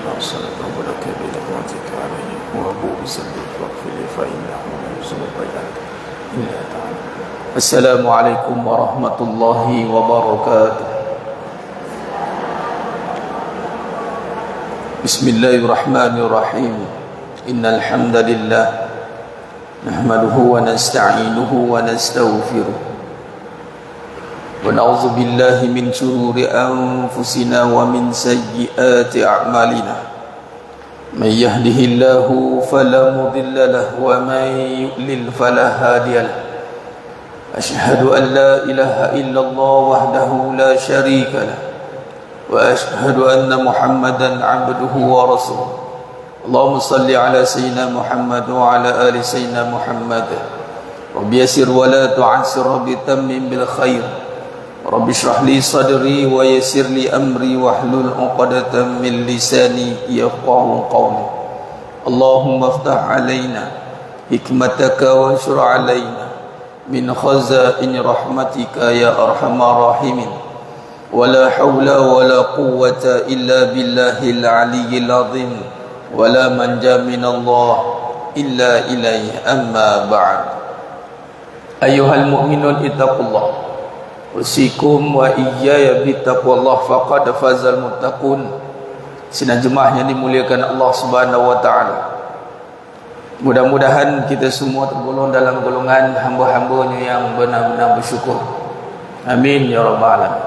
أرسلك ولك بنعمتك علي وأبوء بذنبي فاغفر لي فإنه لا يغفر الذنوب إلا تعالى. السلام عليكم ورحمة الله وبركاته. بسم الله الرحمن الرحيم. إن الحمد لله نحمده ونستعينه ونستغفره ونعوذ بالله من شرور أنفسنا ومن سيئات أعمالنا. من يهده الله فلا مضل له ومن يضلل فلا هادي له. أشهد أن لا إله إلا الله وحده لا شريك له وأشهد أن محمدا عبده ورسوله. اللهم صل على سيدنا محمد وعلى آل سيدنا محمد. رب يسر ولا تعسر بتمم بالخير. رب اشرح لي صدري ويسر لي أمري واحلل عقدة من لساني يفقهوا قولي. اللهم افتح علينا حكمتك وانشر علينا من خزائن رحمتك يا أرحم الراحمين. ولا حول ولا قوة إلا بالله العلي العظيم. ولا منجا من الله إلا إليه. أما بعد. أيها المؤمنون اتقوا الله. Usikum wa iyaya bittaqwallah faqad fazal muttaqun. Sidang jemaah yang dimuliakan Allah Subhanahu wa taala. Mudah-mudahan kita semua tergolong dalam golongan hamba-hambanya yang benar-benar bersyukur. Amin ya rabbal alamin.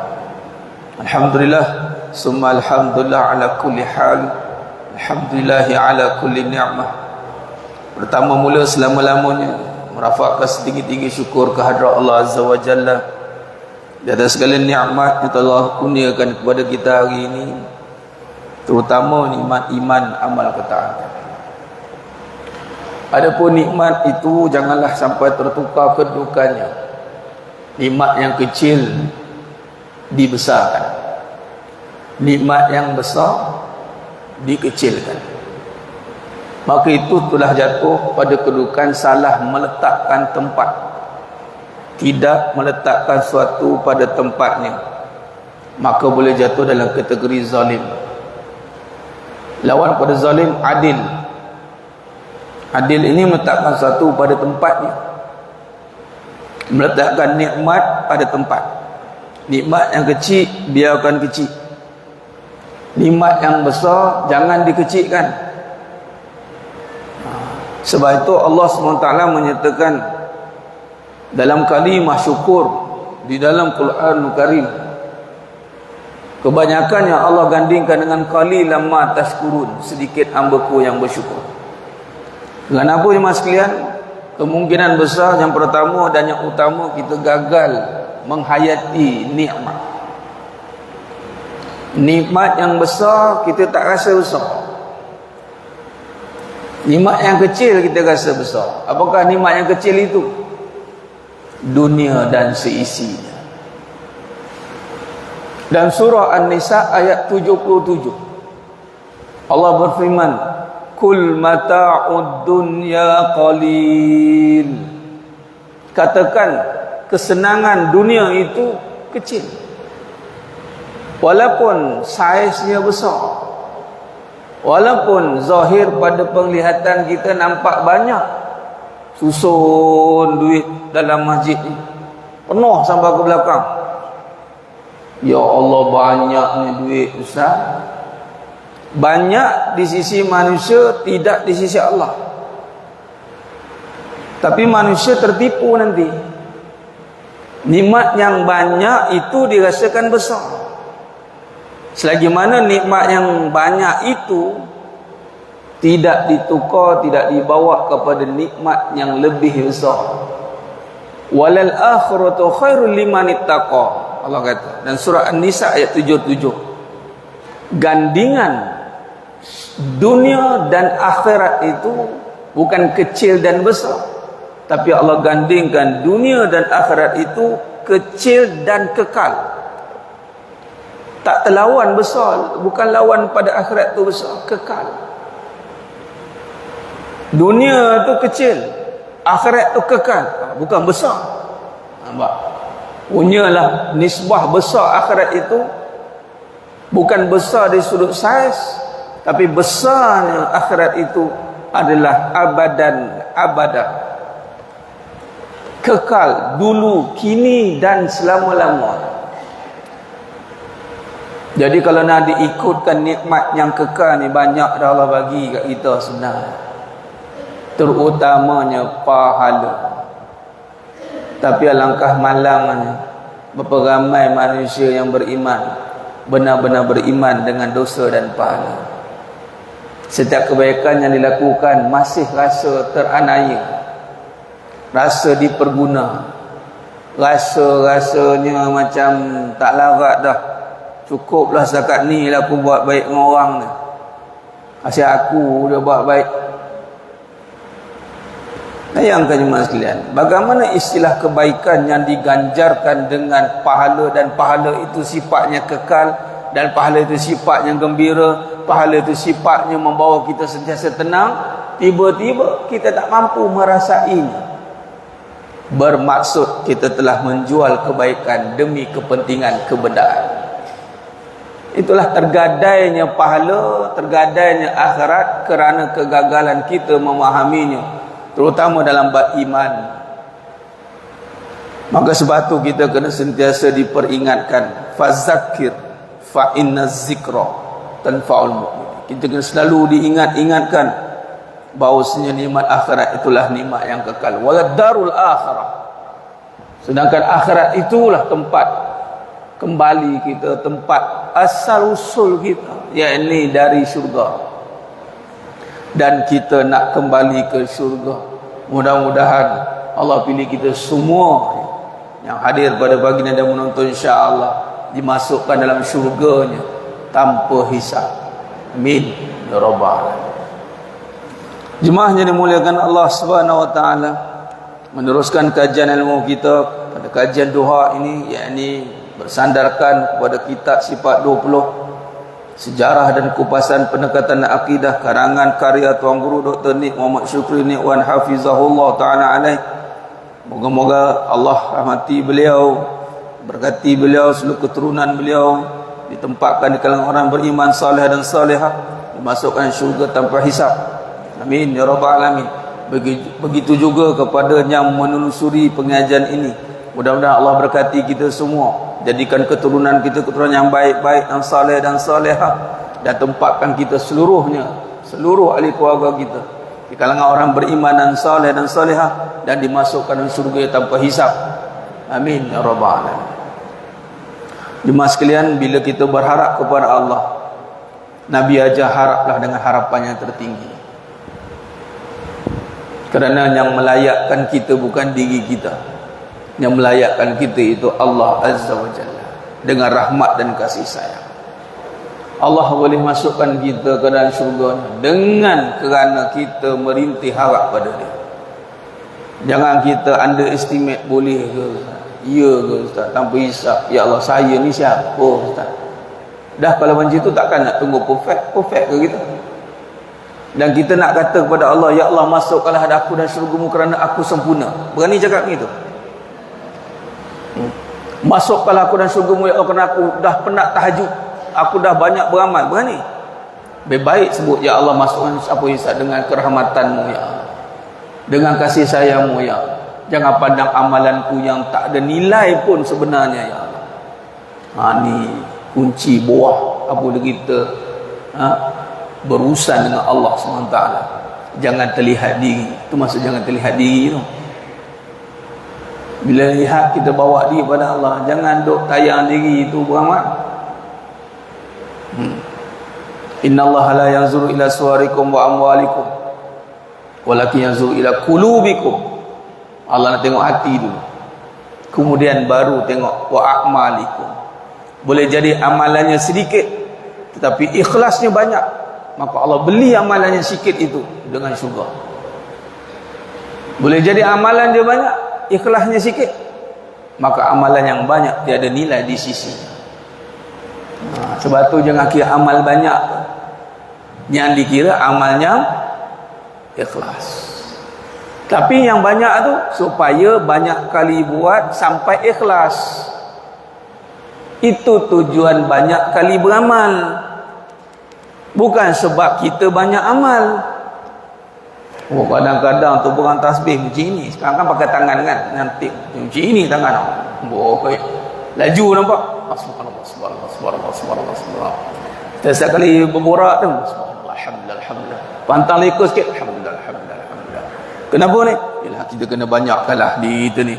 Alhamdulillah, summa alhamdulillah ala kulli hal. Alhamdulillah ala kulli ni'mah. Pertama mula selama-lamanya merafakkan setinggi-tinggi syukur kehadrat Allah Azza wa Jalla di atas segala nikmat yang telah kurniakan kepada kita hari ini, terutama nikmat iman, amal ketaatan. Adapun nikmat itu janganlah sampai tertukar kedudukannya. Nikmat yang kecil dibesarkan, nikmat yang besar dikecilkan. Maka itu telah jatuh pada kedudukan salah meletakkan tempat, tidak meletakkan suatu pada tempatnya, maka boleh jatuh dalam kategori zalim. Lawan pada zalim adil. Adil ini meletakkan suatu pada tempatnya, meletakkan nikmat pada tempat. Nikmat yang kecil biarkan kecil, nikmat yang besar jangan dikecilkan. Sebab itu Allah SWT menyatakan dalam kalimah syukur di dalam Quran Karim, kebanyakan yang Allah gandingkan dengan qalilan ma tashkurun, sedikit hamba-Ku yang bersyukur. Kenapa jemaah sekalian? Kemungkinan besar yang pertama dan yang utama kita gagal menghayati nikmat. Nikmat yang besar kita tak rasa besar. Nikmat yang kecil kita rasa besar. Apakah nikmat yang kecil itu? Dunia dan seisinya. Dan surah An-Nisa ayat 77 Allah berfirman, kul mata'ud dunya qalil. Katakan kesenangan dunia itu kecil, walaupun saiznya besar, walaupun zahir pada penglihatan kita nampak banyak. Susun duit dalam masjid ni penuh sampai ke belakang. Ya Allah, banyaknya duit Ustaz. Banyak di sisi manusia, tidak di sisi Allah. Tapi manusia tertipu nanti. Nikmat yang banyak itu dirasakan besar. Selagi mana nikmat yang banyak itu tidak ditukar, tidak dibawa kepada nikmat yang lebih besar. Walal akhiratu khairul liman ittaqa, Allah kata. Dan surah An-Nisa ayat 77. Gandingan dunia dan akhirat itu bukan kecil dan besar, tapi Allah gandingkan dunia dan akhirat itu kecil dan kekal. Tak terlawan besar, bukan lawan pada akhirat itu besar, kekal. Dunia tu kecil, akhirat tu kekal, bukan besar. Nampak? Punyalah nisbah besar akhirat itu bukan besar dari sudut saiz, Tapi besarnya akhirat itu adalah abadan abadah, kekal, dulu, kini dan selama-lamanya. Jadi kalau nak diikutkan nikmat yang kekal ni, banyak dah Allah bagi kat kita sebenarnya, terutamanya pahala. Tapi alangkah malangnya berapa ramai manusia yang beriman, benar-benar beriman dengan dosa dan pahala. Setiap kebaikan yang dilakukan masih rasa teraniaya, rasa diperguna, rasa-rasanya macam tak larat dah. Cukuplah setakat ni lah aku buat baik dengan orang ni, asyik aku dia buat baik. Bayangkan jemaah sekalian, bagaimana istilah kebaikan yang diganjarkan dengan pahala, dan pahala itu sifatnya kekal, dan pahala itu sifatnya gembira, pahala itu sifatnya membawa kita sentiasa tenang. Tiba-tiba kita tak mampu merasainya. Bermaksud kita telah menjual kebaikan demi kepentingan kebendaan. Itulah tergadainya pahala, tergadainya akhirat kerana kegagalan kita memahaminya, terutama dalam bab iman. Maka sebab itu kita kena sentiasa diperingatkan, fazakir fa inna zikra tanfa'ul mu'min. Kita kena selalu diingat-ingatkan bahawasanya nikmat akhirat itulah nikmat yang kekal. Walad darul akhirah, sedangkan akhirat itulah tempat kembali kita, tempat asal usul kita, yakni dari syurga. Dan kita nak kembali ke syurga. Mudah-mudahan Allah pilih kita semua yang hadir pada pagi ni dan menonton, insya-Allah dimasukkan dalam syurganya tanpa hisab. Amin ya rabbal alamin. Jemaah yang dimuliakan Allah Subhanahu wa taala, meneruskan kajian ilmu kita pada kajian duha ini, yakni bersandarkan kepada kitab Sifat 20, Sejarah dan Kupasan Pendekatan Akidah, karangan karya Tuan Guru Dr. Nik Muhammad Syukri Nikwan hafizahullah taala alaih. Moga-moga Allah rahmati beliau, berkati beliau, seluruh keturunan beliau ditempatkan di kalangan orang beriman saleh dan salehah, dimasukkan syurga tanpa hisab. Amin ya rabbal alamin. Begitu juga kepada yang menelusuri pengajian ini. Mudah-mudahan Allah berkati kita semua, jadikan keturunan kita keturunan yang baik-baik dan saleh dan salehah, dan tempatkan kita seluruhnya, seluruh ahli keluarga kita di kalangan orang beriman dan saleh dan salehah, dan dimasukkan ke surga tanpa hisab. Amin ya rabbal alamin. Jemaah sekalian, bila kita berharap kepada Allah, Nabi aja haraplah dengan harapan yang tertinggi. Kerana yang melayakkan kita bukan diri kita, yang melayakkan kita itu Allah Azza wa Jalla dengan rahmat dan kasih sayang. Allah boleh masukkan kita ke dalam syurga dengan kerana kita merintih harap pada dia. Jangan kita underestimate, boleh ke, ya ke Ustaz, tanpa hisap. Ya Allah, saya ni siapa Ustaz? Dah kalau macam tu takkan nak tunggu perfect ke kita? Dan kita nak kata kepada Allah, ya Allah, masukkanlah aku dalam syurga-Mu kerana aku sempurna. Berani cakap begitu? Masukkanlah aku dalam syurga-Mu ya Allah kerana aku dah penat tahajud, aku dah banyak beramal. Berani? Lebih baik sebut, ya Allah, masukkan aku hisab dengan kerahmatan-Mu ya Allah, dengan kasih sayang-Mu ya Allah. Jangan pandang amalanku yang tak ada nilai pun sebenarnya ya Allah. Ni kunci buah apa kita berurusan dengan Allah SWT. Jangan terlihat diri. Itu maksud jangan terlihat diri tu. Bila lihat kita bawa diri pada Allah, jangan duk tayang diri itu beramal. Inna Allah la yanzuru ila suwarikum wa amwalikum, walakin yanzuru ila qulubikum. Allah nak tengok hati dulu, kemudian baru tengok wa a'malikum. Boleh jadi amalannya sedikit tetapi ikhlasnya banyak, maka Allah beli amalannya sikit itu dengan syurga. Boleh jadi amalan dia banyak, ikhlasnya sikit, maka amalan yang banyak tiada nilai di sisi. Sebab tu jangan kira amal banyak, yang dikira amalnya ikhlas. Tapi yang banyak tu supaya banyak kali buat sampai ikhlas. Itu tujuan banyak kali beramal. Bukan sebab kita banyak amal. Oh, kadang-kadang tu orang tasbih macam ini. Sekarang kan pakai tangan kan, nanti macam ini tangan. Oh, okay. Laju nampak. Subhanallah, subhanallah, subhanallah, subhanallah, subhanallah. Setiap kali berborak tu, subhanallah, alhamdulillah, alhamdulillah. Pantang leka sikit, alhamdulillah, alhamdulillah, alhamdulillah. Kenapa ni? Yalah, kita kena banyak kalah di itu ni.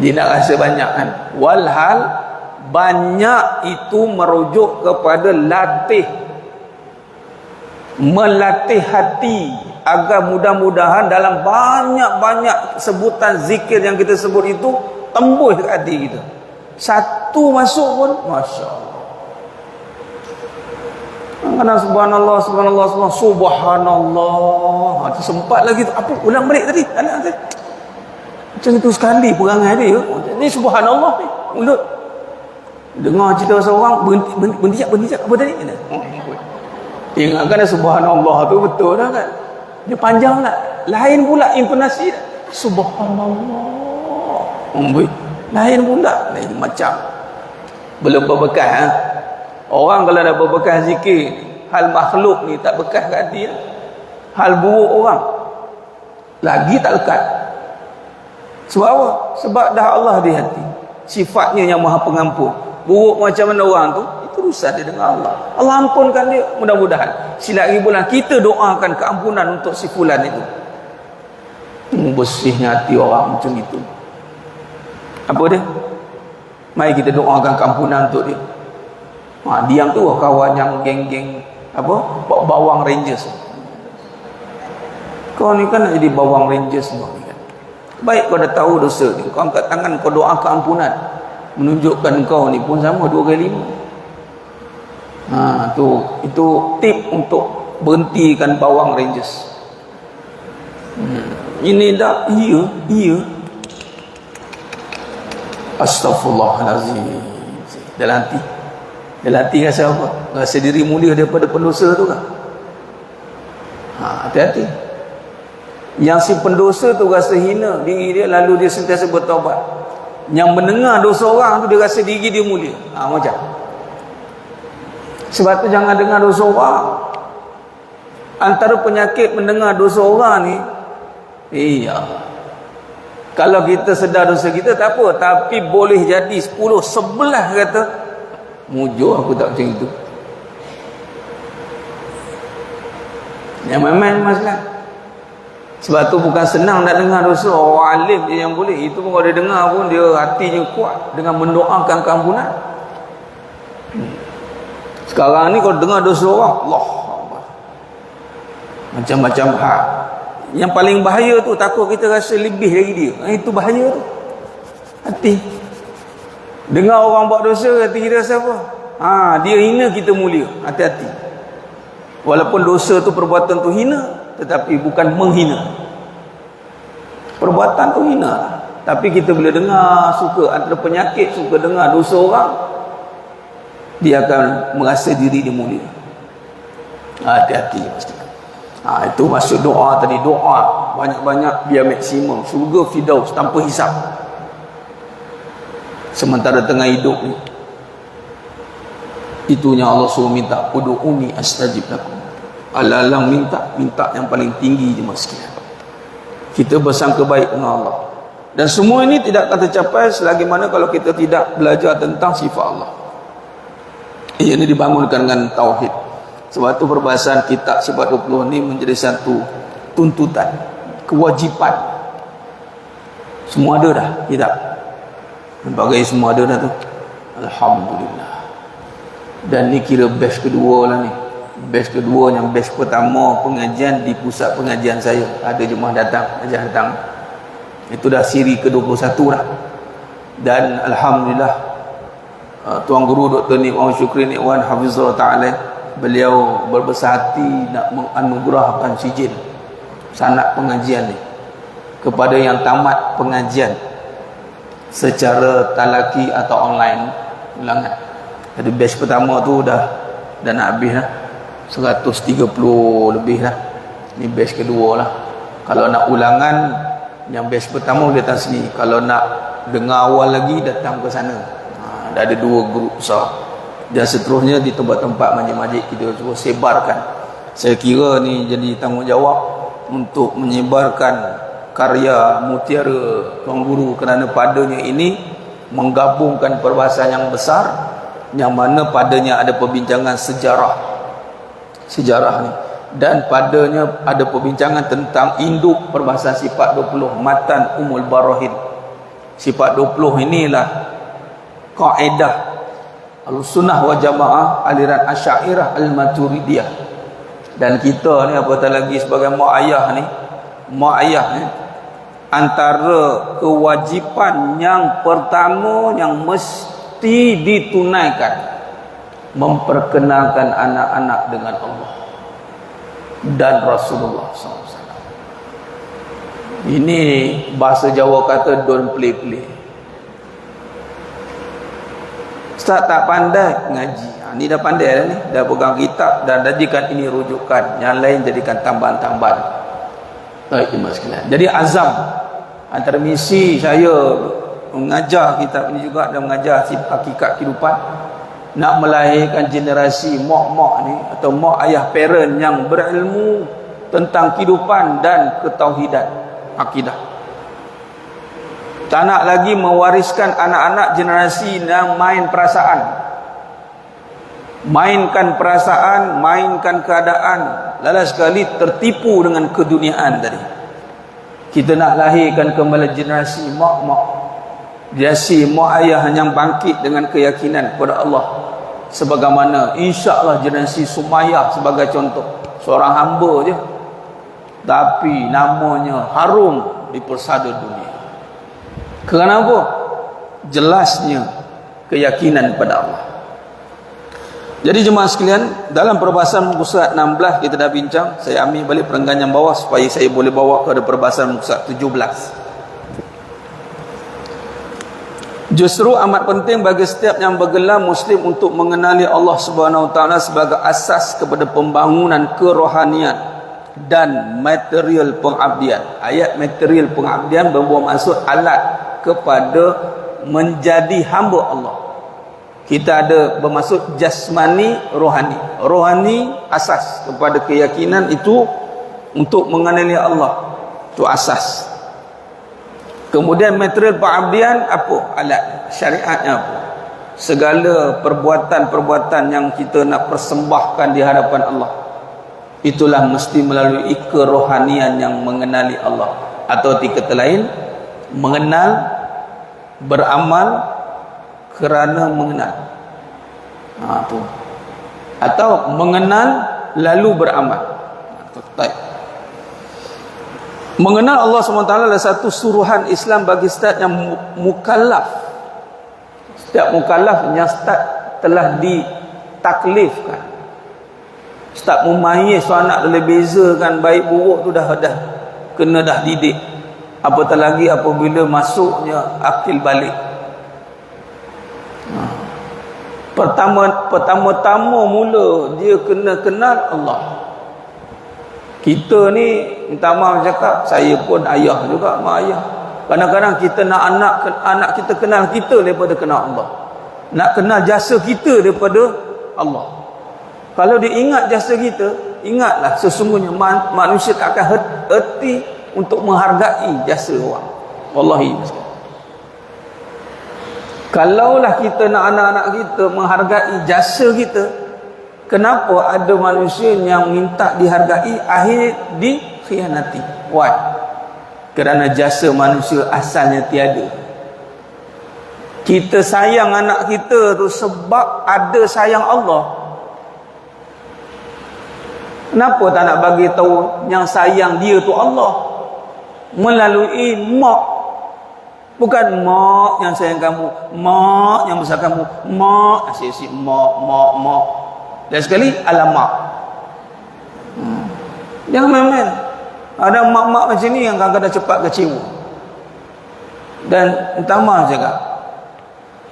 Dia nak rasa banyak kan. Walhal banyak itu merujuk kepada melatih hati agar mudah-mudahan dalam banyak-banyak sebutan zikir yang kita sebut itu tembus dekat hati kita. Satu masuk pun Masya Allah. Kadang subhanallah, subhanallah, subhanallah, subhanallah. Itu sempat lagi tu. Apa? Ulang balik tadi. Macam itu sekali perangai dia. Ini subhanallah ni. Mulut. Dengar cerita seorang berhenti apa tadi? Ingatkan subhanallah tu betul dah kan. Dia panjang tak? Lain pula intonasi dah. Subhanallah. Lain pula, lain macam. Belum berbekas ha? Orang kalau dah berbekas zikir, hal makhluk ni tak bekas kat hati ha? Hal buruk orang lagi tak lekat. Sebab apa? Sebab dah Allah di hati. Sifatnya yang maha pengampun. Buruk macam mana orang tu, itu urusan dia dengan Allah. Allah ampunkan dia mudah-mudahan. Silat bulan kita doakan keampunan untuk si fulan itu. Bersihnya hati orang macam itu. Apa dia? Mari kita doakan keampunan untuk dia. Diam tu kawan yang geng-geng apa? Bawang Rangers. Kau ni kan nak jadi bawang Rangers semua ni kan. Baik kau dah tahu dosa ni, kau angkat tangan kau doa keampunan. Menunjukkan kau ni pun sama 2 kali 5. Itu tip untuk berhentikan bawang Rangers. Ini dah iya. Astaghfirullahalazim. Dalam hati rasa apa? Rasa diri mulia daripada pendosa tu kan? Hati-hati. Yang si pendosa tu rasa hina diri dia, lalu dia sentiasa bertaubat. Yang mendengar dosa orang tu dia rasa diri dia mulia. Macam. Sebab tu jangan dengar dosa orang. Antara penyakit mendengar dosa orang ni, kalau kita sedar dosa kita tak apa, tapi boleh jadi 10, 11 kata mujur aku tak macam itu. Yang main-main masalah. Sebab tu bukan senang nak dengar dosa. Orang alim dia yang boleh. Itu pun kalau dia dengar pun dia hatinya kuat dengan mendoakan keampunan. Sekarang ni kalau dengar dosa orang, Allah macam-macam hal. Yang paling bahaya tu takut kita rasa lebih dari dia. Itu bahaya tu. Hati. Dengar orang buat dosa, hati kita rasa apa? Dia hina, kita mulia. Hati-hati. Walaupun dosa tu, perbuatan tu hina, tetapi bukan menghina. Perbuatan tu hina. Tapi kita bila dengar, suka antara penyakit, suka dengar dosa orang, dia akan merasa diri dia mulia. Hati-hati pasti. Itu maksud doa tadi. Doa banyak-banyak biar maksimum syurga Firdaus tanpa hisap. Sementara tengah hidup ni, itunya Allah suruh minta, ud'uni astajib lakum. Alang minta yang paling tinggi je sekalian. Kita bersangka baik dengan Allah. Dan semua ini tidak akan tercapai selagi mana kalau kita tidak belajar tentang sifat Allah. Ini dibangunkan dengan tauhid. Sebab itu perbahasan kitab sifat 20 ini menjadi satu tuntutan, kewajipan. Semua ada dah kitab. Berbagai semua ada dah tu. Alhamdulillah. Dan ni kira batch kedua lah ni. Batch kedua yang batch pertama pengajian di pusat pengajian saya. Ada jemaah datang. Itu dah siri ke-21 dah. Dan Alhamdulillah, Tuan Guru Dr. Nik Muhammad Syukri Nik Wan Hafizullah Ta'ala, beliau berbesar hati nak menganugerahkan sijil sanad pengajian ni kepada yang tamat pengajian secara talaki atau online ulangan. Jadi batch pertama tu dah nak habis dah, 130 lebih dah. Ni batch kedua lah. Kalau nak ulangan, yang batch pertama boleh datang sini. Kalau nak dengar awal lagi, datang ke sana. Dah ada 2 grup besar. Dan seterusnya di tempat-tempat masjid-masjid kita cuba sebarkan. Saya kira ni jadi tanggungjawab untuk menyebarkan karya Mutiara Tuan Guru, kerana padanya ini menggabungkan perbahasan yang besar, yang mana padanya ada perbincangan sejarah ni, dan padanya ada perbincangan tentang induk perbahasan sifat 20, Matan Ummul Barahin. Sifat 20 inilah kaedah Ahlussunnah wal Jamaah, aliran Asy'ariyah Al-Maturidiyah. Dan kita ni apatah lagi sebagai mak ayah ni, antara kewajipan yang pertama yang mesti ditunaikan, memperkenalkan anak-anak dengan Allah dan Rasulullah SAW. Ini bahasa Jawa kata don't play. Ustaz tak pandai ngaji, ni dah pandai dah ni, dah pegang kitab dan jadikan ini rujukan, yang lain jadikan tambahan-tambahan. Baik jemaah sekalian, jadi azam antara misi saya mengajar kitab ini juga dan mengajar hakikat kehidupan, nak melahirkan generasi mak-mak ni atau mak ayah parent yang berilmu tentang kehidupan dan ketauhidan akidah. Tak nak lagi mewariskan anak-anak generasi yang main perasaan, mainkan keadaan, lalas sekali tertipu dengan keduniaan tadi. Kita nak lahirkan kembali generasi mak-mak, generasi mak ayah yang bangkit dengan keyakinan kepada Allah, sebagaimana insya-Allah generasi Sumayyah sebagai contoh, seorang hamba je tapi namanya harum di persada dunia. Kenapa? Jelasnya keyakinan pada Allah. Jadi jemaah sekalian, dalam perbahasan muka surat 16 kita dah bincang. Saya ambil balik perenggan yang bawah supaya saya boleh bawa kepada perbahasan muka surat 17. Justru amat penting bagi setiap yang bergelar Muslim untuk mengenali Allah Subhanahu Wa Taala sebagai asas kepada pembangunan kerohanian dan material pengabdian. Ayat material pengabdian berbuah maksud alat kepada menjadi hamba Allah. Kita ada bermaksud jasmani, rohani. Rohani asas kepada keyakinan itu untuk mengenali Allah, itu asas. Kemudian material pengabdian apa? Alat syariatnya apa? Segala perbuatan-perbuatan yang kita nak persembahkan di hadapan Allah, itulah mesti melalui kerohanian yang mengenali Allah, atau kata lain, mengenal, beramal kerana mengenal. Tu. Atau mengenal lalu beramal. Baik. Mengenal Allah SWT adalah satu suruhan Islam bagi setiap yang mukallaf. Setiap mukallaf yang telah ditaklifkan. Setiap memayis anak boleh bezakan baik buruk tu dah kena dah didik. Apatah lagi apabila masuknya akil balik. Pertama-tama mula dia kena kenal Allah. Kita ni minta maaf cakap, saya pun ayah juga, mak ayah. Kadang-kadang kita nak anak kita kenal kita daripada kenal Allah. Nak kenal jasa kita daripada Allah. Kalau dia ingat jasa kita, ingatlah sesungguhnya manusia akan hati untuk menghargai jasa orang. Wallahi. Kalaulah kita nak anak-anak kita menghargai jasa kita, kenapa ada manusia yang minta dihargai akhir dikhianati? Why? Kerana jasa manusia asalnya tiada. Kita sayang anak kita tu sebab ada sayang Allah. Kenapa tak nak bagi tahu yang sayang dia tu Allah? Melalui mak. Bukan mak yang sayang kamu, mak yang besar kamu, mak asyik-asyik mak. Dan sekali alamak. Jangan main-main. Ada mak-mak macam ni yang kadang-kadang cepat kecewa. Dan minta maaf cakap,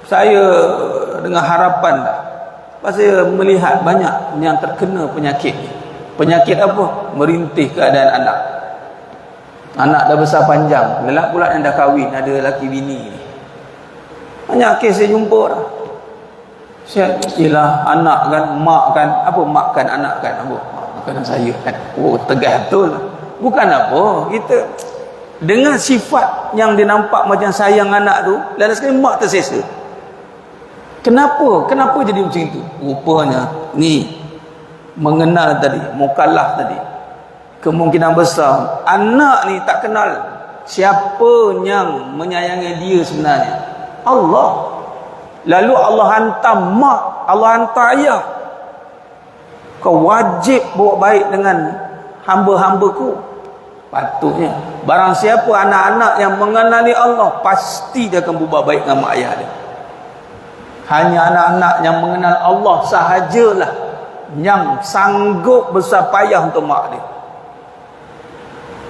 saya dengan harapan dah, saya melihat banyak yang terkena penyakit. Penyakit apa? Merintih keadaan anak. Anak dah besar panjang, lelak pula yang dah kahwin, ada lelaki bini. Banyak kes saya jumpa dah. Ialah anak kan, mak kan, apa mak kan, anak kan, apa bukan saya kan. Oh, tegas betul. Bukan apa, kita dengan sifat yang dia nampak macam sayang anak tu, lalu sekali mak tersesa. Kenapa jadi macam itu? Rupanya ni mengenal tadi, mukallaf tadi, kemungkinan besar anak ni tak kenal siapa yang menyayangi dia sebenarnya, Allah. Lalu Allah hantar mak, Allah hantar ayah, kau wajib buat baik dengan hamba-hambaku. Patutnya barang siapa anak-anak yang mengenali Allah, pasti dia akan berbuat baik dengan mak ayah dia. Hanya anak-anak yang mengenal Allah sahajalah yang sanggup besar payah untuk mak dia,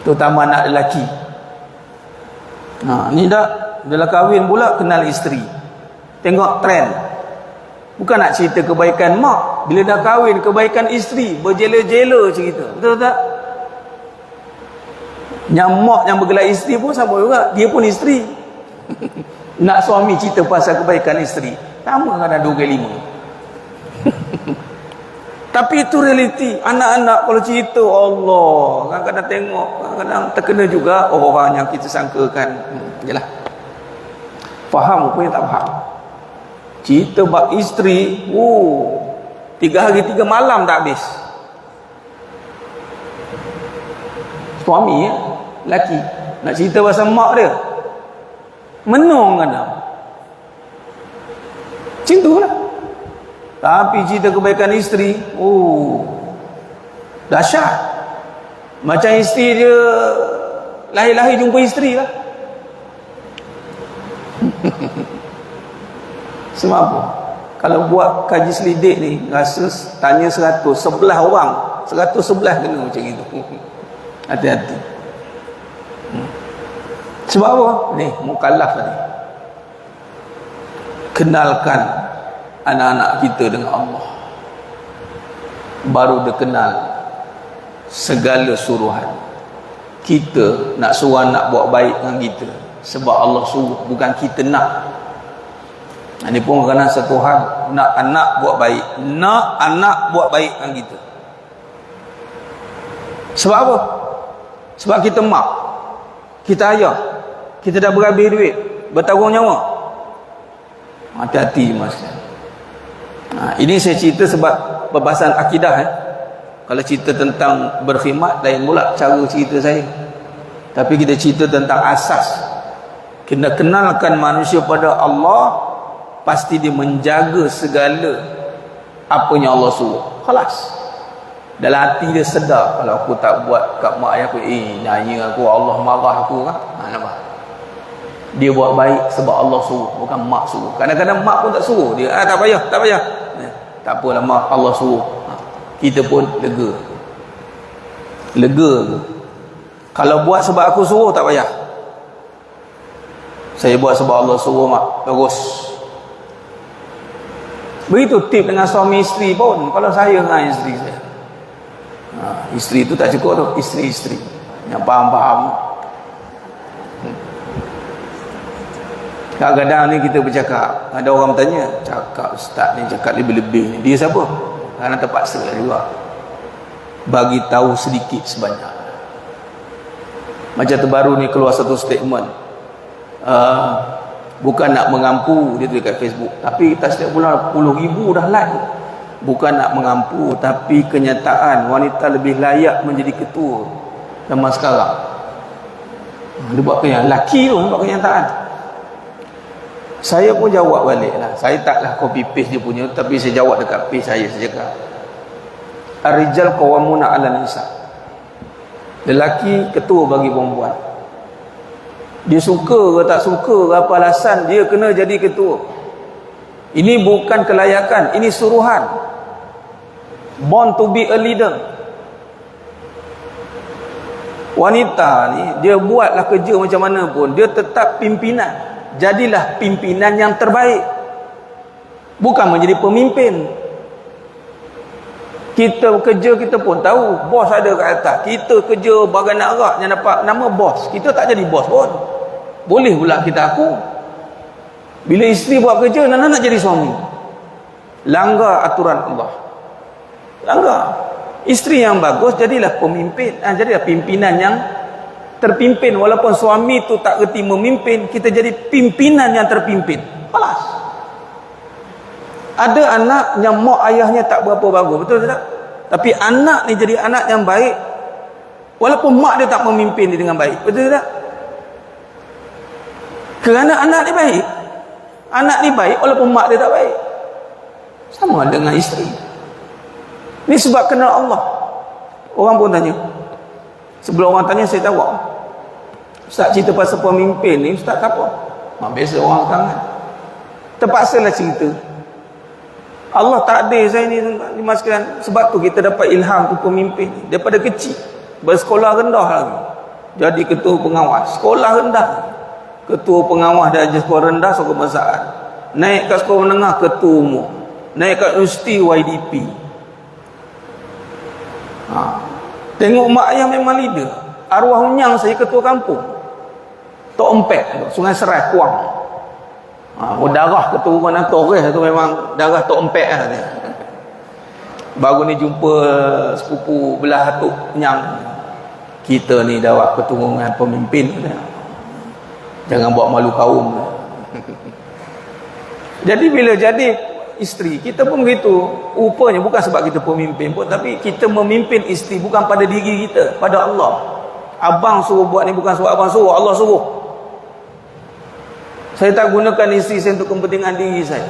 terutama anak lelaki. Ni dah bila kahwin pula kenal isteri, tengok trend. Bukan nak cerita kebaikan mak, bila dah kahwin kebaikan isteri, berjela-jela cerita, betul tak? Yang mak yang bergelar isteri pun sama juga, dia pun isteri. Nak suami cerita pasal kebaikan isteri, sama kadang 2 kali 5. Tapi itu realiti. Anak-anak kalau cerita, Allah, kadang-kadang tengok, kadang-kadang terkena juga orang yang kita sangkakan. Yalah, faham pun yang tak faham. Cerita bab isteri, 3 hari 3 malam tak habis. Suami ya, lelaki nak cerita pasal mak dia, menung kadang macam tu lah. Tapi cerita kebaikan isteri, dahsyat. Macam isteri dia lahir-lahir jumpa isteri lah. Sebab apa? Kalau buat kaji selidik ni, rasa tanya 100, 11 orang 111 kena macam itu. Hati-hati. Sebab apa? Ni mukallaf tadi, kenalkan anak-anak kita dengan Allah, baru dia kenal segala suruhan. Kita nak suruh anak buat baik dengan kita sebab Allah suruh, bukan kita nak. Ini pun kerana satu hal, nak anak buat baik, nak anak buat baik dengan kita. Sebab apa? Sebab kita mak, kita ayah, kita dah berhabis duit, bertanggung nyawa. Hati-hati mas. Ini saya cerita sebab perbahasan akidah. Kalau cerita tentang berkhidmat, lain pula cara cerita saya. Tapi kita cerita tentang asas. Kena kenalkan manusia pada Allah, pasti dia menjaga segala apa yang Allah suruh. Khalas. Dalam hati dia sedar, kalau aku tak buat kat mak ayah aku, nyanyi aku, Allah marah aku kan. Nampak? Dia buat baik sebab Allah suruh, bukan mak suruh. Kadang-kadang mak pun tak suruh dia, tak payah, tak apalah mak, Allah suruh. Kita pun lega. Kalau buat sebab aku suruh, tak payah. Saya buat sebab Allah suruh mak, terus. Begitu tip dengan suami isteri pun. Kalau saya dengan isteri saya, isteri itu tak cukup tu, isteri-isteri yang faham-faham. Kadang-kadang ni kita bercakap, ada orang bertanya, cakap ustaz ni cakap lebih-lebih ni, dia siapa? Kerana terpaksa juga bagi tahu sedikit sebanyak. Macam terbaru ni keluar satu statement, bukan nak mengampu, dia tulis kat Facebook, tapi kita setiap bulan 10,000 dah like. Bukan nak mengampu, tapi kenyataan wanita lebih layak menjadi ketua zaman sekarang. Dia buat kenyataan, lelaki tu buat kenyataan. Saya pun jawab balik lah. Saya taklah copy paste dia punya, tapi saya jawab dekat page saya. Saya cakap, Ar-rijal qawwamuna 'alan nisa. Lelaki ketua bagi perempuan. Dia suka ke tak suka ke, apa alasan dia kena jadi ketua. Ini bukan kelayakan, ini suruhan. Born to be a leader. Wanita ni, dia buatlah kerja macam mana pun, dia tetap pimpinan. Jadilah pimpinan yang terbaik, bukan menjadi pemimpin. Kita kerja, kita pun tahu bos ada kat atas. Kita kerja bagai nak arak yang dapat nama bos, kita tak jadi bos pun. Boleh pula kita aku. Bila isteri buat kerja, nak jadi suami. langgar aturan Allah. Langgar. Isteri yang bagus jadilah pemimpin, jadilah pimpinan yang terpimpin. Walaupun suami tu tak reti memimpin, kita jadi pimpinan yang terpimpin. Palas. Ada anak yang mak ayahnya tak berapa bagus, betul tak? Tapi anak ni jadi anak yang baik walaupun mak dia tak memimpin dia dengan baik, betul tak? Kerana anak ni baik. Anak ni baik walaupun mak dia tak baik. Sama dengan isteri. Ni sebab kenal Allah. Orang pun tanya. Sebelum orang tanya, saya tahu. Ustaz cerita pasal pemimpin ni, Ustaz apa? Biasa orang tangan. Terpaksalah cerita. Allah takdir saya ni dimasukkan. Sebab tu kita dapat ilham tu pemimpin daripada kecil. Bersekolah rendah lagi. Jadi ketua pengawas. Sekolah rendah. Ketua pengawas darjah sekolah rendah, sekolah kebangsaan. Naik ke sekolah menengah, ketua umum. Naik ke universiti, YDP. Tengok mak ayah memang leader. Arwah unyang saya ketua kampung. Tok Empet, Sungai Serai, Kuang. Darah keturunan Torres tu memang darah Tok Empet lah dia. Baru ni jumpa sepupu belah Tok Nyang. Kita ni dapat keturunan pemimpin. Jangan buat malu kaum. Jadi bila jadi isteri, kita pun begitu. Rupanya bukan sebab kita pemimpin pun, tapi kita memimpin isteri bukan pada diri kita, pada Allah. Abang suruh buat ni bukan sebab abang suruh, Allah suruh. Saya tak gunakan isteri saya untuk kepentingan diri saya.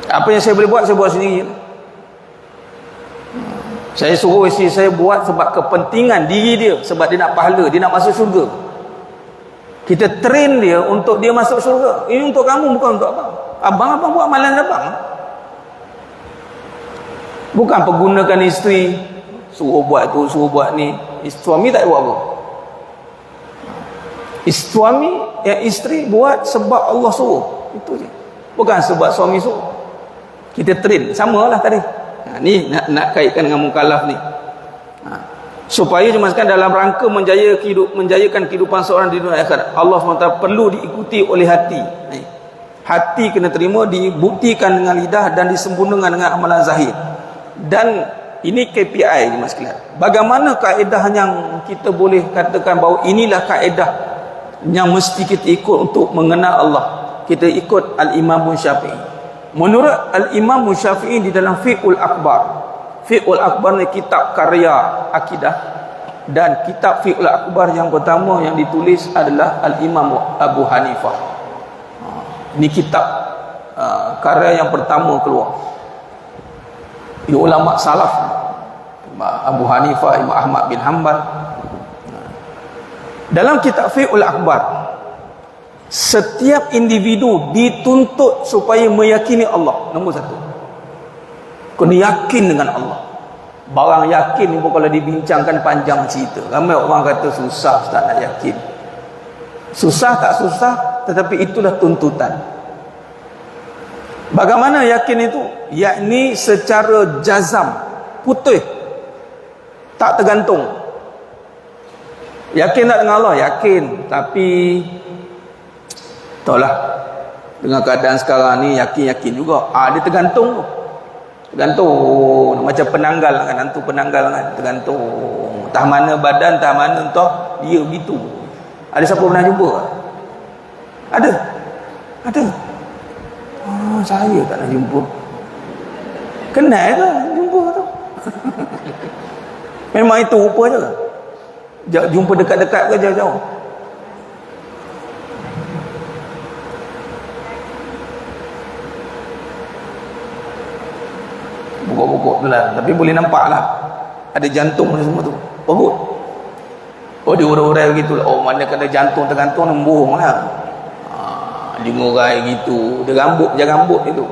Apa yang saya boleh buat, saya buat sendiri. Saya suruh isteri saya buat sebab kepentingan diri dia, sebab dia nak pahala, dia nak masuk syurga. Kita train dia untuk dia masuk syurga. Ini untuk kamu, bukan untuk abang. Abang buat malam abang. Bukan pergunakan isteri suruh buat tu, suruh buat ni. Suami tak buat apa. Suami yang isteri buat sebab Allah suruh. Itu je. Bukan sebab suami suruh. Kita train. Samalah tadi. Ni nak kaitkan dengan mukallaf ni. Supaya dimasukkan dalam rangka menjayakan kehidupan seorang di dunia akhirat. Allah SWT perlu diikuti oleh hati. Hati kena terima, dibuktikan dengan lidah dan disempurnakan dengan amalan zahir. Dan ini KPI dimasukkan. Bagaimana kaedah yang kita boleh katakan bahawa inilah kaedah yang mesti kita ikut untuk mengenal Allah. Kita ikut Al-Imam Syafi'i. Menurut Al-Imam Syafi'i di dalam Fiqhul Akbar. Fiqhul Akbar ni kitab karya akidah, dan kitab Fiqhul Akbar yang pertama yang ditulis adalah Al-Imam Abu Hanifah. Ini kitab karya yang pertama keluar. Ini ulama salaf, Abu Hanifah, Imam Ahmad bin Hanbal. Dalam kitab Fiqhul Akbar, setiap individu dituntut supaya meyakini Allah. Nombor satu, kena yakin dengan Allah. Barang yakin ni pun kalau dibincangkan panjang cerita. Ramai orang kata susah tak nak yakin. Susah tak susah, tetapi itulah tuntutan. Bagaimana yakin itu? Yakni secara jazam, putih, tak tergantung. Yakin tak dengan Allah? Yakin. Tapi taulah, dengan keadaan sekarang ni yakin-yakin juga. Dia tergantung. Tergantung. Macam penanggal kan, hantu penanggal kan, tergantung. Entah mana badan, entah mana entah dia begitu. Ada siapa pernah jumpa? Ada? Ada? Saya tak nak jumpa. Kenal ke jumpa tu? Memang itu rupa je ke? Jumpa dekat-dekat ke jauh-jauh? Pokok-pokok tu lah. Tapi boleh nampak lah, ada jantung dan semua tu. Perut. Dia urai-urai begitu lah. Mana kena jantung tergantung, bohong lah. Dia ngurai gitu. Dia rambut je, rambut itu.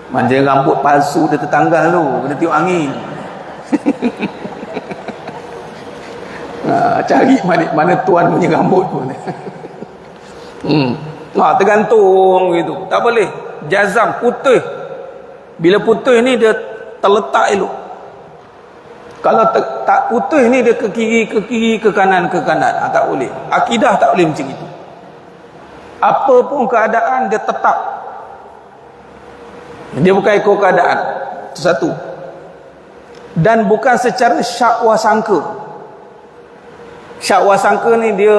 Manja rambut palsu dia tertanggal tu, kena tiup angin. Cari mana tuan punya rambut pun. Tergantung gitu. Tak boleh jazam, putih. Bila putih ni dia terletak elok. Kalau tak putih ni dia ke kiri, ke kanan, tak boleh. Akidah tak boleh macam itu. Apa pun keadaan dia tetap. Dia bukan ikut keadaan. Itu satu. Dan bukan secara syak wasangka. Syak wasangka ni dia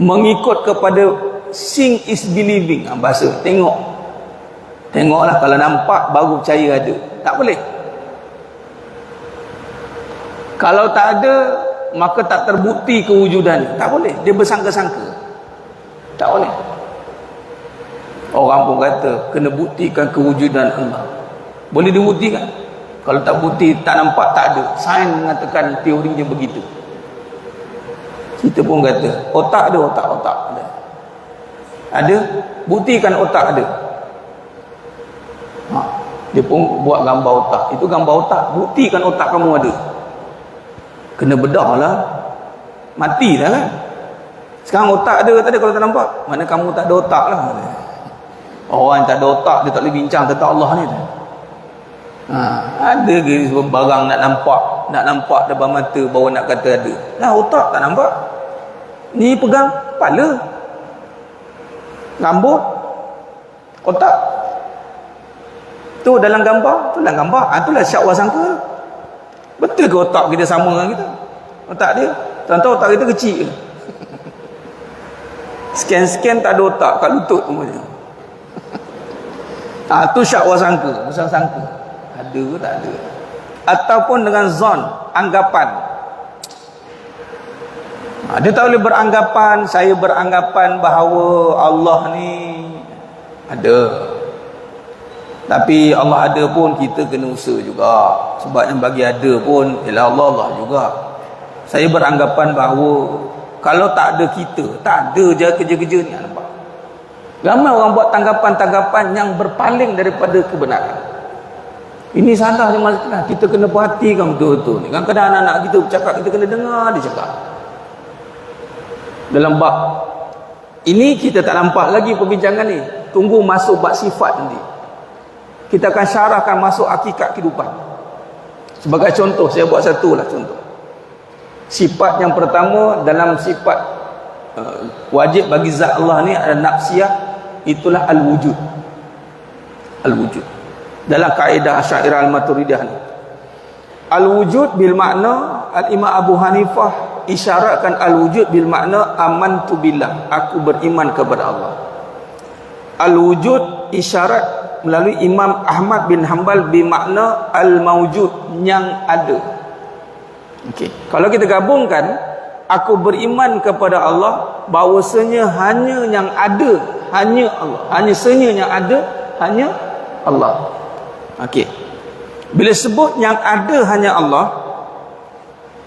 mengikut kepada seeing is believing. Bahasa tengoklah, kalau nampak baru percaya ada. Tak boleh. Kalau tak ada, maka tak terbukti kewujudan. Tak boleh. Dia bersangka-sangka. Tak boleh. Orang pun kata kena buktikan kewujudan Allah. Boleh dibuktikan? Kalau tak bukti, tak nampak, tak ada. Sains mengatakan teorinya begitu. Kita pun kata otak ada, otak ada. Ada? Buktikan otak ada. Dia pun buat gambar otak. Itu gambar otak. Buktikan otak kamu ada. Kena bedah lah. Mati dah kan. Sekarang otak ada, tak ada kalau tak nampak. Mana kamu tak ada otak lah. Orang yang tak ada otak, dia tak boleh bincang tentang Allah ni. Ada ke barang nak nampak depan mata baru nak kata ada. Nah, otak tak nampak. Ni pegang kepala, rambut, otak. Tu dalam gambar, itulah syak wasangka. Betul ke otak kita sama dengan kita? Otak dia, contoh otak kita kecil. Scan tak ada otak kat lutut semuanya. Tu syak wasangka, sangka. Ada ke tak ada? Ataupun dengan zon, anggapan. Dia tak boleh beranggapan, saya beranggapan bahawa Allah ni ada. Tapi Allah ada pun kita kena usaha juga. Sebab yang bagi ada pun ialah Allah juga. Saya beranggapan bahawa kalau tak ada kita, tak ada je kerja-kerja ni. Nampak? Ramai orang buat tanggapan-tanggapan yang berpaling daripada kebenaran. Ini salah je masalah. Kita kena perhatikan betul-betul ni. Kadang-kadang anak-anak kita bercakap, kita kena dengar dia cakap. Dalam bab ini kita tak nampak lagi perbincangan ni. Tunggu masuk bab sifat nanti. Kita akan syarahkan masuk hakikat kehidupan. Sebagai contoh, saya buat satu lah contoh. Sifat yang pertama dalam sifat wajib bagi zat Allah ni adalah nafsiyah, itulah al-wujud. Al-wujud. Dalam kaedah Asy'ariyah al-Maturidiyah ni. Al-wujud bil makna al-Imam Abu Hanifah isyaratkan al-wujud bil makna amantu billah, aku beriman kepada Allah. Al-wujud isyarat melalui Imam Ahmad bin Hanbal bermakna al-mawjud, yang ada. Okey. Kalau kita gabungkan, aku beriman kepada Allah bahawasanya hanya yang ada, hanya Allah. Hanya senya yang ada, hanya Allah. Okey. Bila sebut yang ada hanya Allah,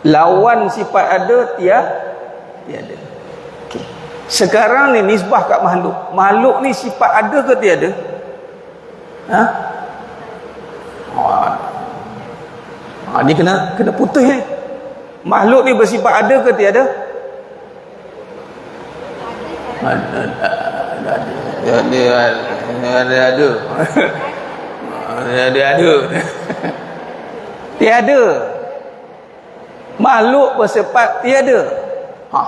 lawan sifat ada tiada. Okey. Sekarang ni nisbah kat makhluk. Makhluk ni sifat ada ke tiada? Ni kena putus ni. Makhluk ni bersifat ada ke tiada? Ada. Tiada. Makhluk bersifat tiada.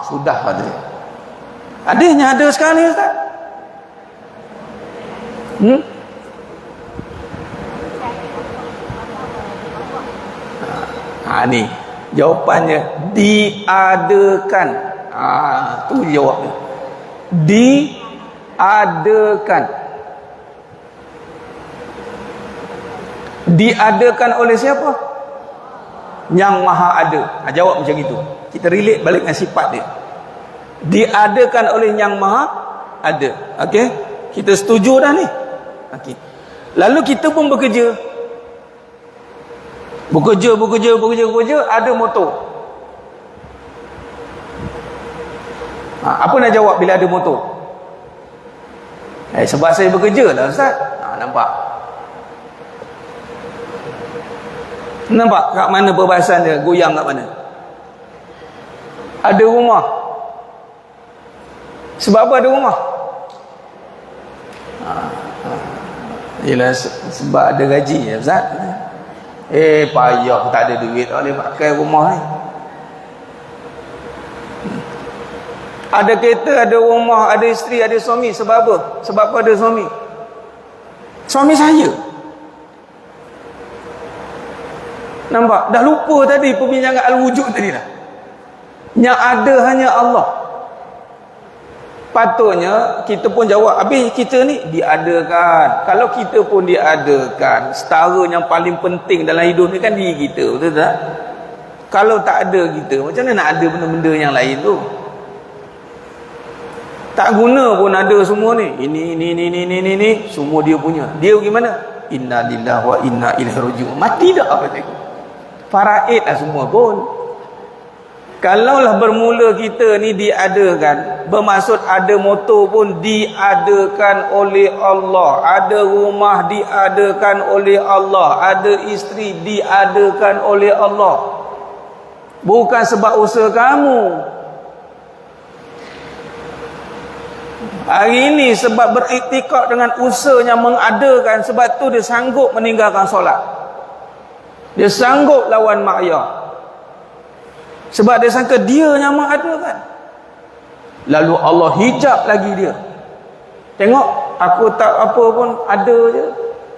Sudah ada. Adanya ada sekarang ni, Ustaz. Ni jawapannya diadakan. Tu jawabnya. Diadakan. Diadakan oleh siapa? Yang maha ada. Jawab macam itu. Kita relate balik dengan sifat dia. Diadakan oleh yang maha ada. Okey? Kita setuju dah ni. Okey. Lalu kita pun bekerja. Bekerja, ada motor. Apa nak jawab bila ada motor? Sebab saya bekerja lah, Ustaz. Nampak? Nampak kat mana perbahasan dia? Goyang kat mana? Ada rumah. Sebab apa ada rumah? Yelah, sebab ada gaji ya, Ustaz. Payah, tak ada duit, tak boleh pakai rumah ni. Ada kereta, ada rumah, ada isteri, ada suami. Sebab apa? Sebab apa ada suami? Suami saya. Nampak? Dah lupa tadi perbincangan al-wujud tadi dah. Yang ada hanya Allah. Patutnya kita pun jawab, habis kita ni diadakan. Kalau kita pun diadakan, setara yang paling penting dalam hidup ni kan diri kita, betul tak? Kalau tak ada kita, macam mana nak ada benda-benda yang lain tu? Tak guna pun ada semua ni. Ini semua dia punya. Dia bagaimana? Inna lillahi wa inna ilaihi raji'un. Mati dah apa tadi? Faraid lah semua pun. Kalaulah bermula kita ni diadakan, bermaksud ada motor pun diadakan oleh Allah, ada rumah diadakan oleh Allah, ada isteri diadakan oleh Allah. Bukan sebab usaha kamu. Hari ini sebab beriktikad dengan usahanya mengadakan, sebab tu dia sanggup meninggalkan solat. Dia sanggup lawan mak ayah. Sebab dia sangka dia yang mengadakan. Lalu Allah hijab lagi dia. Tengok, aku tak apa pun ada je.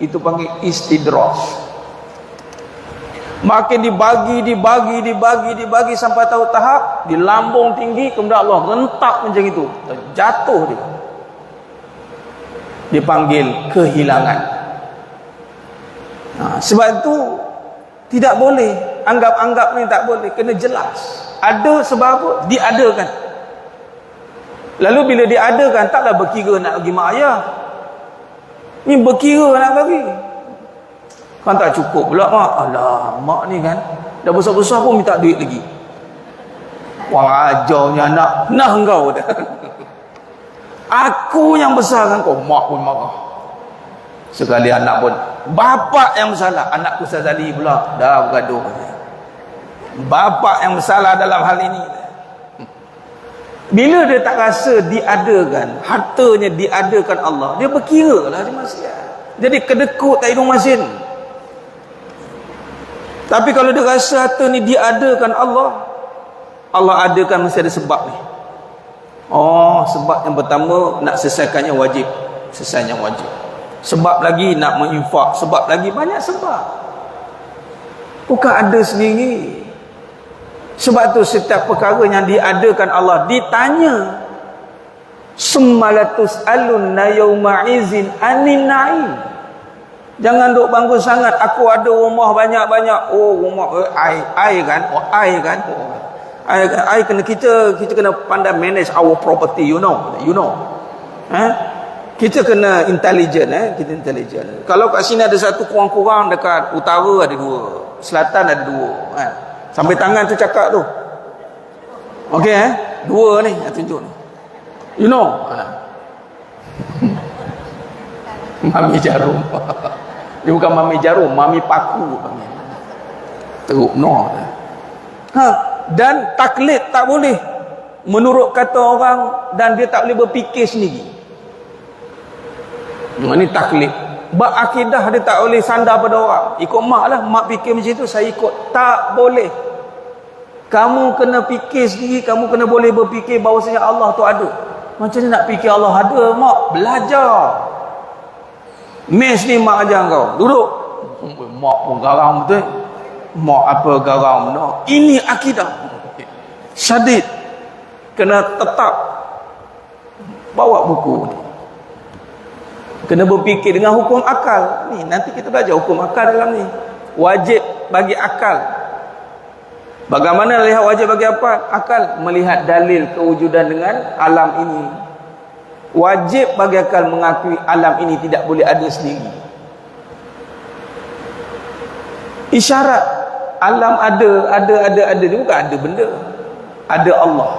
Itu panggil istidraj. Makin dibagi sampai tahu tahap di lambung tinggi, kemudian Allah rentak macam itu, jatuh dia. Dipanggil kehilangan. Sebab itu tidak boleh anggap-anggap ni, tak boleh, kena jelas. Ada sebab apa? Diadakan. Lalu bila diadakan, taklah berkira nak bagi mak ayah. Ni berkira nak bagi. Kan tak cukup pula mak. Alah, mak ni kan dah besar-besar pun minta duit lagi. Wah, ajarnya anak. Nah engkau dah. Aku yang besarkan kau, mak pun marah. Sekali anak pun, bapak yang bersalah. Anakku Sazali pula dah bergaduh. Bapak yang bersalah dalam hal ini. Bila dia tak rasa diadakan, hartanya diadakan Allah, dia berkira lah dia maksiat. Jadi kedekut tak hidung masin. Tapi kalau dia rasa harta ni diadakan Allah, Allah adakan mesti ada sebab ni. Oh, sebab yang pertama nak selesaikannya wajib. Selesainya wajib. Sebab lagi nak menginfak. Sebab lagi banyak sebab. Bukan ada sendiri. Sebab tu setiap perkara yang diadakan Allah ditanya. Summalatus alun nayawma izin anin na'im. Jangan duk bangga sangat. Aku ada rumah banyak-banyak. Oh, rumah air kan? Oh, air kan? Oh, air kena kita kena pandai manage our property, you know. Kita kena intelligent, kita intelligent. Kalau kat sini ada satu kurang-kurang, dekat utara ada dua, selatan ada dua, sampai tangan tu cakap tu. Okey, dua ni saya tunjuk ni. You know. Mami jarum. Dia bukan mami jarum, mami paku. Teruk no. Dan taklid tak boleh menurut kata orang, dan dia tak boleh berfikir sendiri. Ini taklid. Bab akidah dia tak boleh sandar pada orang. Ikut mak lah, mak fikir macam itu, saya ikut. Tak boleh. Kamu kena fikir sendiri, kamu kena boleh berfikir bahawasanya Allah tu ada. Macam mana nak fikir Allah ada, mak? Belajar. Mes ni mak ajar kau. Duduk. Mak pun garang betul. Mak apa garang no. Ini akidah. Syadid. Kena tetap bawa buku ni. Kena berfikir dengan hukum akal. Ni nanti kita belajar hukum akal dalam ni. Wajib bagi akal. Bagaimana lihat wajib bagi apa? Akal melihat dalil kewujudan dengan alam ini. Wajib bagi akal mengakui alam ini tidak boleh ada sendiri. Isyarat alam ada dia bukan ada benda. Ada Allah.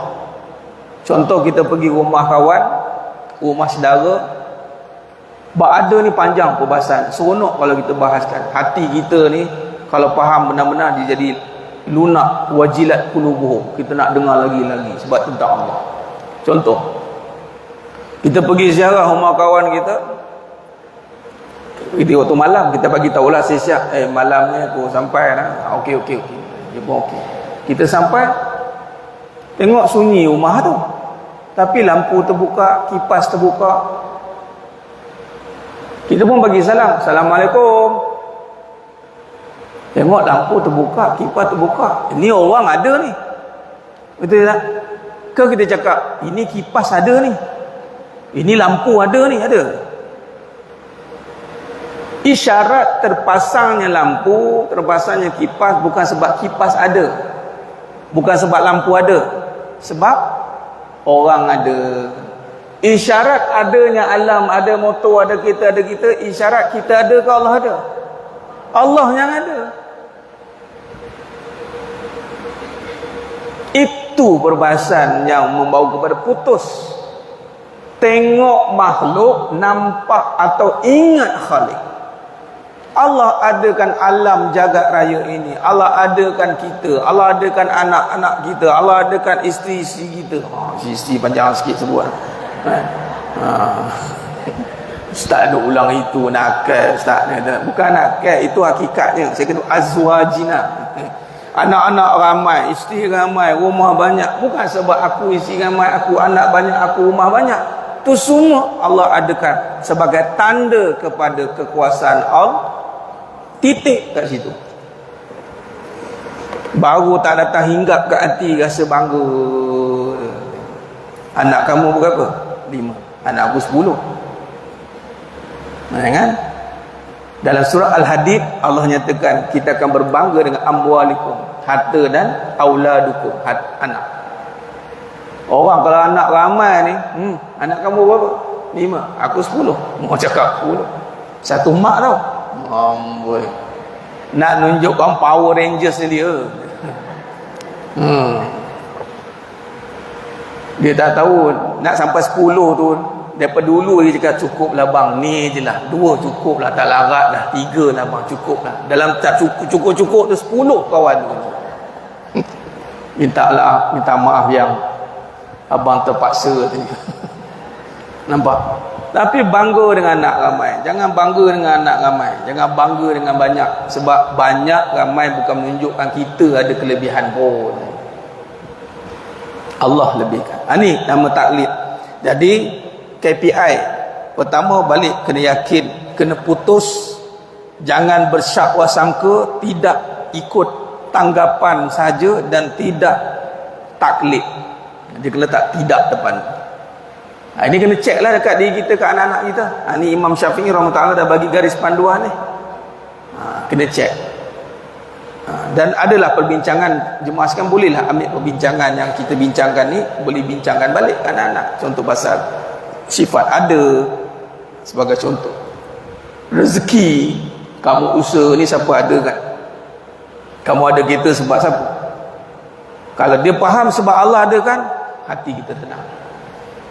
Contoh kita pergi rumah kawan, rumah saudara. Bab ada ni panjang perbahasan. Seronok kalau kita bahaskan. Hati kita ni kalau faham benar-benar dia jadi lunak, wajilat qulubuhum. Kita nak dengar lagi-lagi sebab tentang Allah. Contoh, kita pergi ziarah rumah kawan kita. Kita waktu malam kita bagi tahulah siap-siap. Malam ni aku sampai dah. Okey. Dia pun okey. Kita sampai, tengok sunyi rumah tu. Tapi lampu terbuka, kipas terbuka. Kita pun bagi salam, Assalamualaikum. Tengok lampu terbuka, kipas terbuka. Ini orang ada ni. Betul tak? Ke kita cakap, ini kipas ada ni. Ini lampu ada ni, ada. Isyarat terpasangnya lampu, terpasangnya kipas bukan sebab kipas ada. Bukan sebab lampu ada. Sebab orang ada. Isyarat adanya alam, ada motor, ada kita, isyarat kita ada ke Allah ada? Allah yang ada. Itu perbahasan yang membawa kepada putus. Tengok makhluk, nampak atau ingat Khalik. Allah adakan alam jagat raya ini. Allah adakan kita. Allah adakan anak-anak kita. Allah adakan isteri-isteri kita. Isteri panjang sikit sebut. Ustaz ada ulang itu nakal Ustaz. Bukan nakal, itu hakikatnya. Saya kata azwajina. Anak-anak ramai, isteri ramai, rumah banyak. Bukan sebab aku isteri ramai, aku anak banyak, aku rumah banyak. Itu semua Allah adakan sebagai tanda kepada kekuasaan Allah. Titik kat situ. Baru tak datang hinggap kat hati rasa bangga. Anak kamu berapa? 5. Anak aku 10. Kan? Dalam surah Al-Hadid Allah nyatakan kita akan berbangga dengan amwalikum, harta dan auladukum, anak. Orang kalau anak ramai ni, anak kamu berapa? 5. Aku 10. Mau cakap 10. Satu mak tau. Amboi. Nak nunjukkan Power Rangers ni dia. Dia tak tahu nak sampai 10 tu. Daripada dulu dia cakap cukup lah bang, ni je lah, 2 cukup lah, tak larat lah, 3 lah bang, cukup lah. Dalam tak cukup-cukup tu 10 kawan tu. Minta maaf yang abang terpaksa tadi. Nampak? Tapi bangga dengan anak ramai. Jangan bangga dengan anak ramai. Jangan bangga dengan banyak. Sebab banyak ramai bukan menunjukkan kita ada kelebihan pun. Allah lebihkan. Ini nama taklid. Jadi KPI pertama balik kena yakin, kena putus, jangan bersyak wasangka, tidak ikut tanggapan saja dan tidak taklid. Dia kena letak tidak depan. Ini kena cek lah dekat diri kita, kat anak-anak kita. Ini Imam Syafi'i rahmatullah dah bagi garis panduan ni. Kena cek. Dan adalah perbincangan jemaah sekalian, bolehlah ambil perbincangan yang kita bincangkan ni, boleh bincangkan balik anak-anak. Contoh pasal sifat ada, sebagai contoh. Rezeki, kamu usaha ni siapa ada kan? Kamu ada kereta sebab siapa? Kalau dia faham sebab Allah ada kan, hati kita tenang.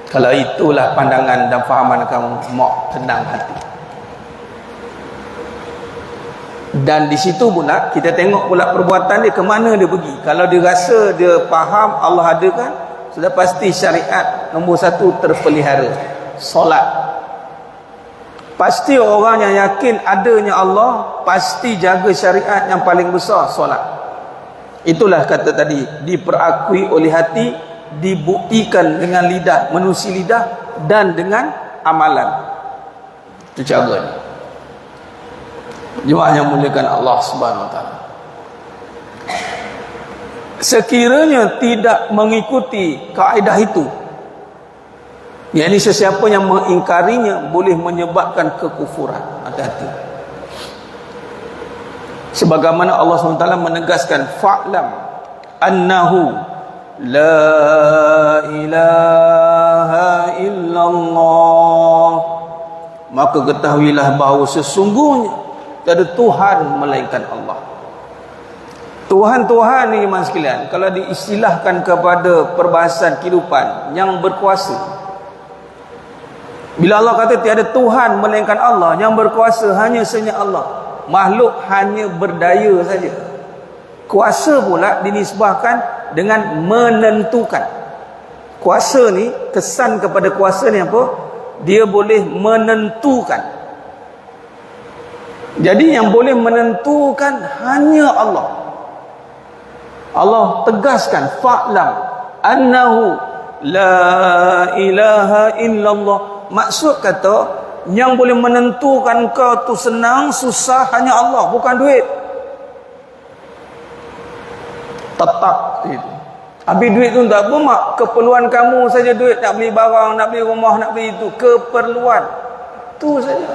Kalau itulah pandangan dan fahaman kamu, mak tenang hati. Dan di situ pula kita tengok pula perbuatan dia ke mana dia pergi. Kalau dia rasa dia faham Allah ada kan, sudah pasti syariat nombor 1 terpelihara. Solat. Pasti orang yang yakin adanya Allah pasti jaga syariat yang paling besar, solat. Itulah kata tadi, diperakui oleh hati, dibuktikan dengan lidah, menusi lidah, dan dengan amalan. Itu caranya. Jemaah yang muliakan Allah Subhanahu wa taala. Sekiranya tidak mengikuti kaedah itu, yakni sesiapa yang mengingkarinya boleh menyebabkan kekufuran. Hati-hati. Sebagaimana Allah SWT menegaskan, fa'lam annahu la ilaha illallah, maka ketahuilah bahawa sesungguhnya tiada Tuhan melainkan Allah. Tuhan-Tuhan ni iman sekalian, kalau diistilahkan kepada perbahasan kehidupan yang berkuasa, bila Allah kata tiada Tuhan melainkan Allah, yang berkuasa hanya senya Allah, makhluk hanya berdaya saja. Kuasa pula dinisbahkan dengan menentukan. Kuasa ni, kesan kepada kuasa ni apa? Dia boleh menentukan. Jadi yang boleh menentukan hanya Allah. Allah tegaskan, fa'lam annahu la ilaha illallah. Maksud kata Yang boleh menentukan kau tu senang susah hanya Allah, bukan duit. Tetap itu. Habis duit tu tak apa mak, keperluan kamu saja duit, nak beli barang, nak beli rumah, nak beli itu, keperluan tu saja.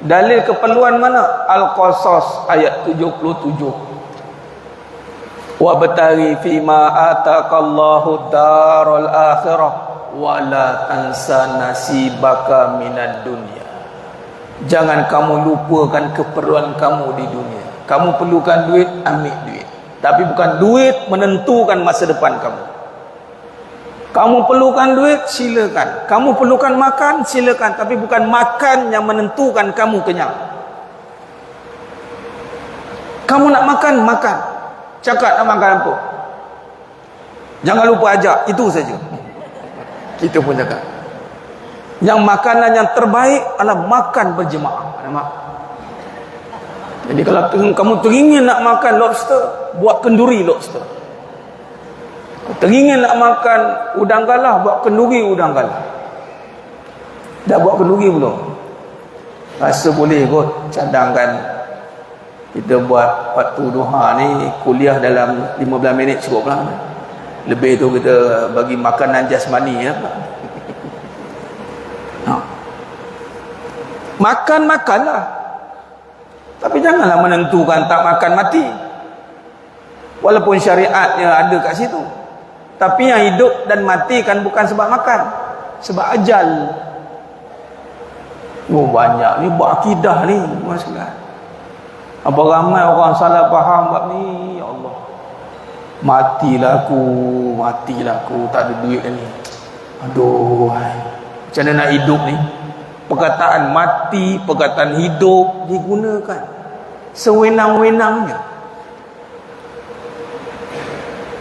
Dalil keperluan mana? Al-Qasas ayat 77. Wa batari fima ataqallahu darul akhirah wa la tansa nasibaka minad dunya. Jangan kamu lupakan keperluan kamu di dunia. Kamu perlukan duit, ambil duit. Tapi bukan duit menentukan masa depan kamu. Kamu perlukan duit, silakan. Kamu perlukan makan, silakan. Tapi bukan makan yang menentukan kamu kenyang. Kamu nak makan, makan. Cakap nak makan apa? Jangan lupa ajak, itu saja. Kita pun cakap. Yang makanan yang terbaik adalah makan berjemaah. Nampak? Jadi kalau kamu teringin nak makan lobster, buat kenduri lobster. Teringin nak makan udang galah, buat kenduri udang galah. Dah buat kenduri belum? Rasa boleh kot, cadangkan. Kita buat waktu duha ni, kuliah dalam 15 minit cukup lah. Lebih tu kita bagi makanan jasmani ya. Makan-makanlah. Tapi janganlah menentukan tak makan mati. Walaupun syariatnya ada kat situ. Tapi yang hidup dan mati kan bukan sebab makan, sebab ajal. Oh banyak ni buat akidah ni masalah. Apa ramai orang salah faham bab ni, ya Allah. Matilah aku, tak ada duit ni. Aduh, macam mana nak hidup ni? Perkataan mati, perkataan hidup digunakan sewenang-wenangnya.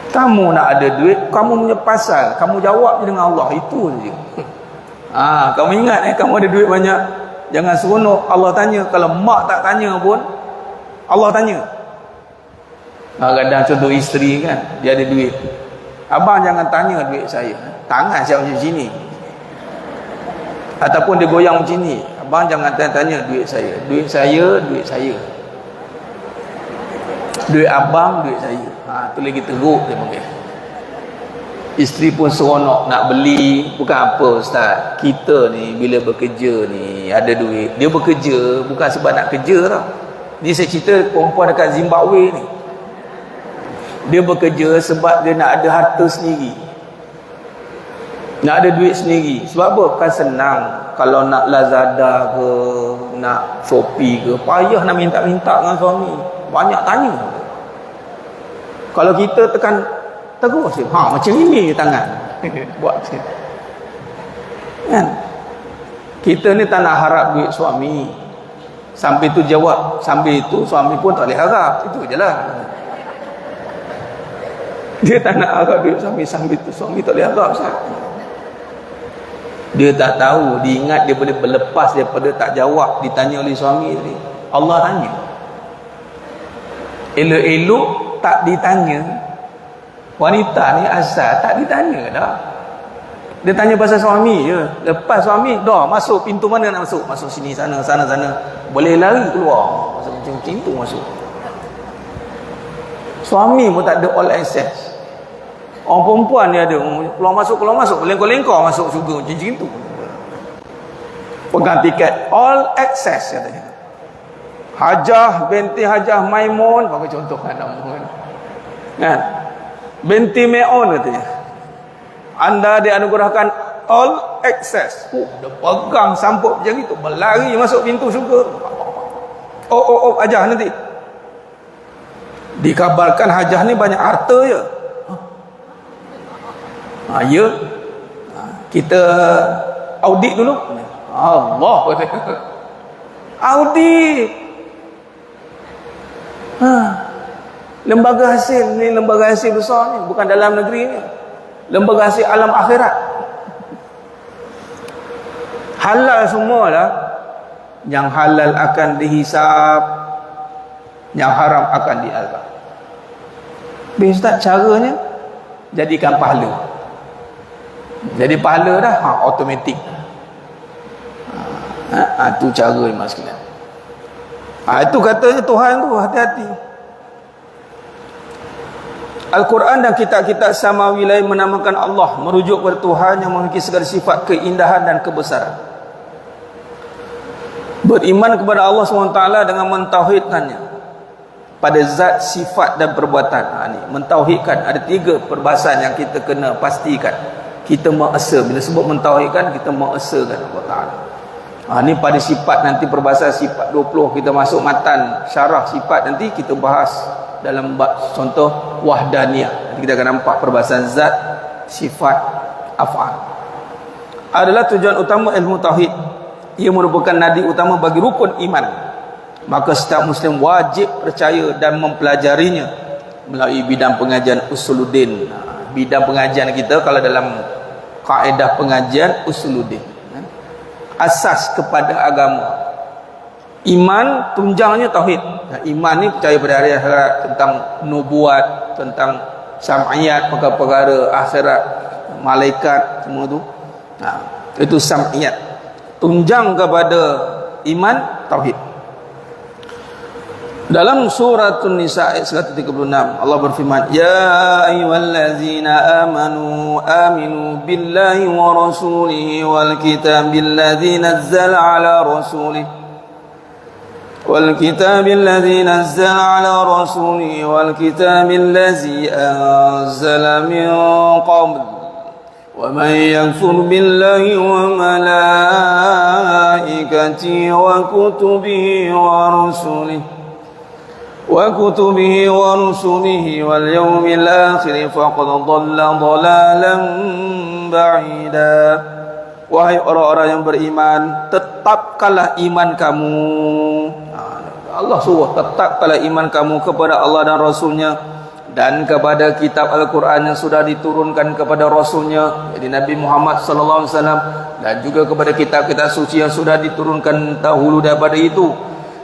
Kamu nak ada duit, kamu punya pasal, kamu jawab je dengan Allah, itu saja. Kamu ingat kamu ada duit banyak, jangan seronok Allah tanya. Kalau mak tak tanya pun Allah tanya. Kadang contoh isteri kan, dia ada duit, abang jangan tanya duit saya, tangan saya macam sini. Ataupun dia goyang macam ni, abang jangan tanya duit saya. Duit saya, duit saya. Duit abang, duit saya. Tu lagi teruk dia panggil. Isteri pun seronok nak beli. Bukan apa ustaz, kita ni bila bekerja ni ada duit. Dia bekerja bukan sebab nak kerja tau. Ni saya cerita perempuan dekat Zimbabwe ni. Dia bekerja sebab dia nak ada harta sendiri, nak ada duit sendiri. Sebab apa? Kan senang. Kalau nak Lazada ke, nak Shopee ke, payah nak minta-minta dengan suami, banyak tanya. Kalau kita tekan terus, macam ini tangan buat macam kan? Kita ni tak nak harap duit suami. Sampai tu jawab, sampai itu suami pun tak boleh harap. Itu je lah. Dia tak nak harap duit suami, sampai tu suami tak boleh harap. Dia tak tahu, dia ingat dia boleh berlepas daripada tak jawab, ditanya oleh suami tadi. Allah tanya. Elok-elok tak ditanya. Wanita ni asal tak ditanya dah. Dia tanya pasal suami je. Lepas suami, dah masuk pintu mana nak masuk? Masuk sini, sana, sana, sana. Boleh lari keluar. Masuk macam pintu masuk. Suami pun tak ada all access. Orang perempuan ni ada keluar masuk, lengkor-lengkor masuk syurga macam tu. Pegang tiket all access katanya. Hajah binti Hajah Maimun, bagi contoh kan nama kan. Binti Maimun katanya. Anda dianugerahkan all access. Dia pegang sampuk macam itu, berlari masuk pintu syurga. Hajah nanti. Dikabarkan Hajah ni banyak harta je. Ya. Kita audit dulu. Allah. Audit. Lembaga hasil ni, lembaga hasil besar ni, bukan dalam negeri ni. Lembaga hasil alam akhirat. Halal semua lah. Yang halal akan dihisap, yang haram akan diazab. Ustaz, caranya jadikan pahala. Jadi pahala dah, automatik. Itu cara mas sekalian. Itu katanya Tuhan tu, hati-hati. Al-Quran dan kitab-kitab samawi lain menamakan Allah, merujuk kepada Tuhan yang memiliki segala sifat keindahan dan kebesaran. Beriman kepada Allah SWT dengan mentauhidkannya pada zat, sifat dan perbuatan. Ni mentauhidkan, ada 3 perbahasan yang kita kena pastikan. Kita mengesa, bila sebut mentauhidkan, kita mengesakan Allah Ta'ala. Ni pada sifat, nanti perbahasan sifat 20 kita masuk matan syarah sifat, nanti kita bahas dalam contoh wahdaniyah. Nanti kita akan nampak perbahasan zat, sifat, af'al. Adalah tujuan utama ilmu tauhid. Ia merupakan nadi utama bagi rukun iman. Maka setiap muslim wajib percaya dan mempelajarinya melalui bidang pengajian usuluddin. Bidang pengajian kita kalau dalam kaedah pengajian usuluddin, asas kepada agama. Iman tunjangnya tauhid. Iman ni percaya pada hari akhirat, tentang nubuat, tentang sam'iyat, perkara-perkara akhirat, malaikat, semua tu. Itu sam'iyat. Tunjang kepada iman tauhid. Dalam surah An-Nisa ayat 136 Allah berfirman, ya ayyuhallazina amanu aminu billahi wa rasulihi wal kitabil ladzi nazzala ala rasulihi والكتاب الذي نزل على رسوله والكتاب الذي أنزل من قبل ومن يكفر بالله وملائكته وكتبه ورسله واليوم الآخر فقد ضل ضلالا بعيدا. Wahai orang-orang yang beriman, tetapkanlah iman kamu. Allah suruh, tetapkanlah iman kamu kepada Allah dan Rasulnya, dan kepada kitab Al-Quran yang sudah diturunkan kepada Rasulnya, jadi Nabi Muhammad SAW, dan juga kepada kitab-kitab suci yang sudah diturunkan dahulu daripada itu.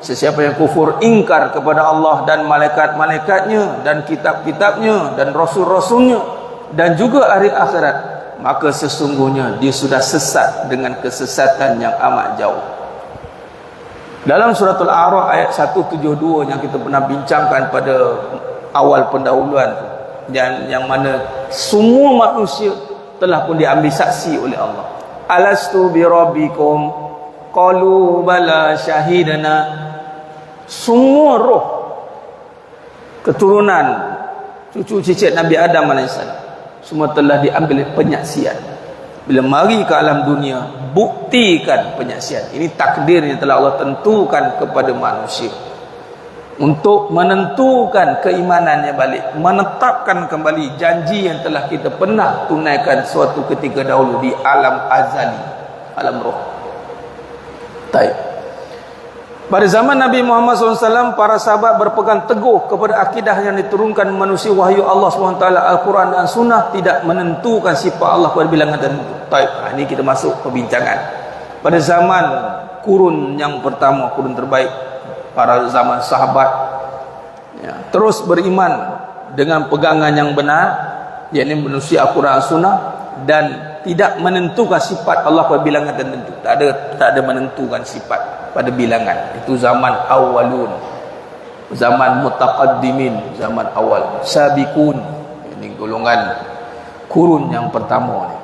Sesiapa yang kufur, ingkar kepada Allah dan malaikat-malaikatnya, dan kitab-kitabnya, dan rasul-rasulnya, dan juga hari akhirat, maka sesungguhnya dia sudah sesat dengan kesesatan yang amat jauh. Dalam suratul A'raf ayat 172 yang kita pernah bincangkan pada awal pendahuluan tu, dan yang mana semua manusia telah pun diambil saksi oleh Allah. Alastu bi rabbikum qalu bala syahidana. Semua roh keturunan cucu cicit Nabi Adam alaihissalam semua telah diambil penyaksian. Bila mari ke alam dunia, buktikan penyaksian. Ini takdir yang telah Allah tentukan kepada manusia untuk menentukan keimanannya balik, menetapkan kembali janji yang telah kita pernah tunaikan suatu ketika dahulu di alam azali, alam roh. Baik. Pada zaman Nabi Muhammad SAW, para sahabat berpegang teguh kepada akidah yang diturunkan manusia wahyu Allah SWT, Al-Quran dan Sunnah, tidak menentukan sifat Allah pada bilangan tertentu. Baik, ini kita masuk perbincangan. Pada zaman kurun yang pertama, kurun terbaik, para zaman sahabat, terus beriman dengan pegangan yang benar, yakni manusia Al-Quran dan Sunnah, dan tidak menentukan sifat Allah pada bilangan tertentu. Tak ada menentukan sifat pada bilangan. Itu zaman awalun, zaman mutaqaddimin, zaman awal, sabiqun. Ini golongan kurun yang pertama ni.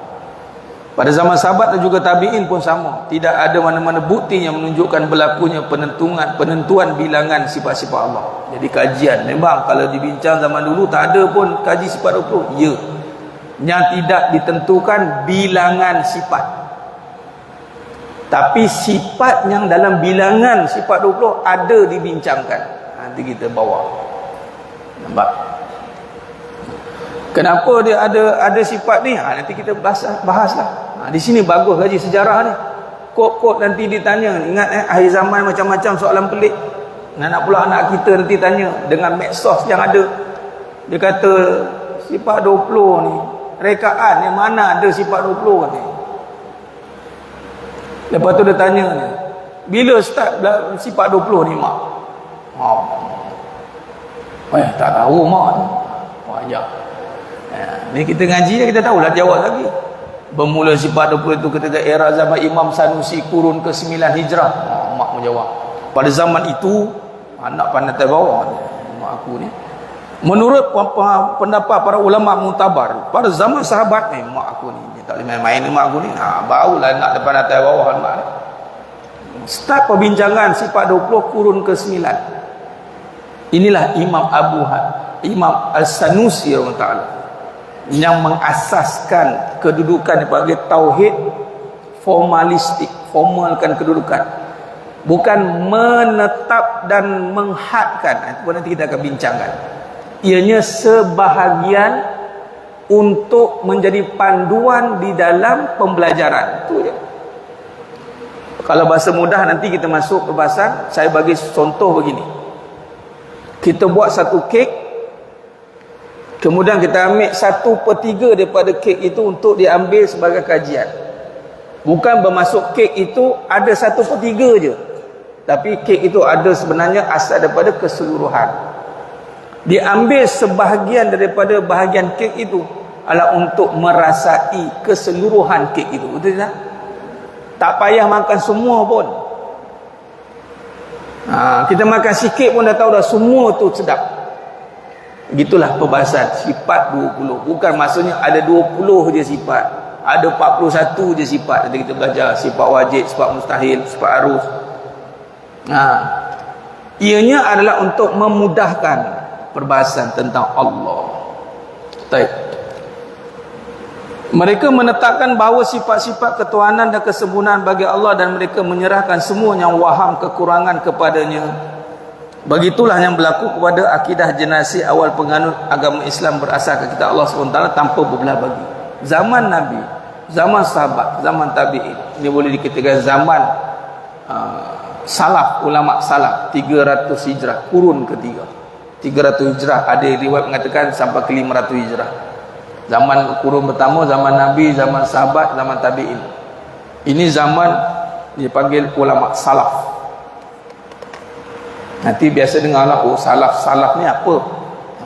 Pada zaman sahabat dan juga tabi'in pun sama. Tidak ada mana-mana bukti yang menunjukkan berlakunya penentuan bilangan sifat-sifat Allah. Jadi kajian, memang kalau dibincang zaman dulu tak ada pun kaji sifat 20. Ya, yang tidak ditentukan bilangan sifat, tapi sifat yang dalam bilangan sifat 20 ada dibincangkan. Nanti kita bawa. Nampak? Kenapa dia ada sifat ni? Nanti kita bahaslah. Di sini bagus kaji sejarah ni. Kod-kod nanti ditanya. Ingat akhir zaman macam-macam soalan pelik. Nak pula anak kita nanti tanya dengan medsos yang ada. Dia kata sifat 20 ni, rekaan yang mana ada sifat 20 ni. Lepas tu dia tanya ni, bila start sifat 20 ni mak? Tak tahu mak ni. Banyak. Ni kita ngaji kita tahulah jawab lagi. Bermula sifat 20 itu ketika era zaman Imam Sanusi kurun ke-9 Hijrah. Mak menjawab. Pada zaman itu, anak pandai bawah mak aku ni. Menurut pendapat para ulama mutabar, pada zaman sahabat ni, mak aku ni tak boleh main-main ni mak aku ni. Barulah nak depan atas bawah mak ni. Start perbincangan sifat 20 kurun ke-9. Inilah Imam Al-Sanusi rahimahullah yang mengasaskan kedudukan dipanggil tauhid formalistik, formalkan kedudukan, bukan menetap dan menghadkan. Itu pun nanti kita akan bincangkan. Ianya sebahagian untuk menjadi panduan di dalam pembelajaran. Itu je. Kalau bahasa mudah nanti kita masuk perbahasan. Saya bagi contoh begini. Kita buat satu kek, kemudian kita ambil 1/3 daripada kek itu untuk diambil sebagai kajian. Bukan bermaksud kek itu ada 1/3 je, tapi kek itu ada sebenarnya asal daripada keseluruhan. Diambil sebahagian daripada bahagian kek itu adalah untuk merasai keseluruhan kek itu. Betul tak? Tak payah makan semua pun. Kita makan sikit pun dah tahu dah semua tu sedap. Begitulah perbahasan sifat 20. Bukan maksudnya ada 20 je sifat, ada 41 je sifat. Nanti kita belajar sifat wajib, sifat mustahil, sifat arus. Ianya adalah untuk memudahkan perbahasan tentang Allah. Baik. Mereka menetapkan bahawa sifat-sifat ketuhanan dan kesempurnaan bagi Allah, dan mereka menyerahkan semua yang waham kekurangan kepadanya. Begitulah yang berlaku kepada akidah generasi awal penganut agama Islam berasaskan kitab Allah SWT tanpa berbelah bagi. Zaman Nabi, zaman sahabat, zaman tabi'in, ini boleh dikatakan zaman salaf, ulama salaf, 300 hijrah, kurun ketiga. 300 hijrah, ada riwayat mengatakan sampai ke 500 hijrah. Zaman kurun pertama, zaman Nabi, zaman sahabat, zaman tabi'in. Ini zaman dipanggil ulama salaf. Nanti biasa dengarlah, salaf ni apa?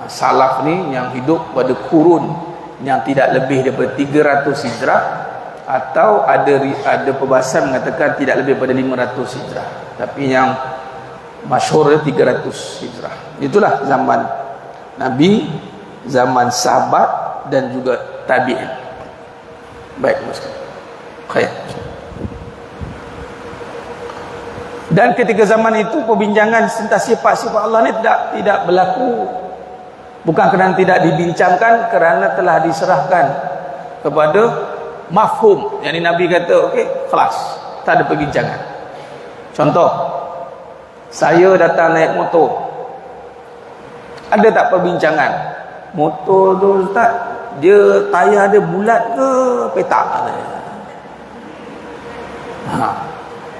Salaf ni yang hidup pada kurun yang tidak lebih daripada 300 hijrah, atau ada perbahasan mengatakan tidak lebih pada 500 hijrah. Tapi yang masyhur 300 hijrah. Itulah zaman Nabi, zaman sahabat dan juga tabi'in. Baik, khair. Dan ketika zaman itu perbincangan tentang sifat-sifat Allah ni tidak berlaku. Bukan kerana tidak dibincangkan, kerana telah diserahkan kepada mafhum. Yang Nabi kata, okey, kelas, tak ada perbincangan. Contoh, saya datang naik motor. Ada tak perbincangan? Motor tu Ustaz, dia tayar dia bulat ke petak?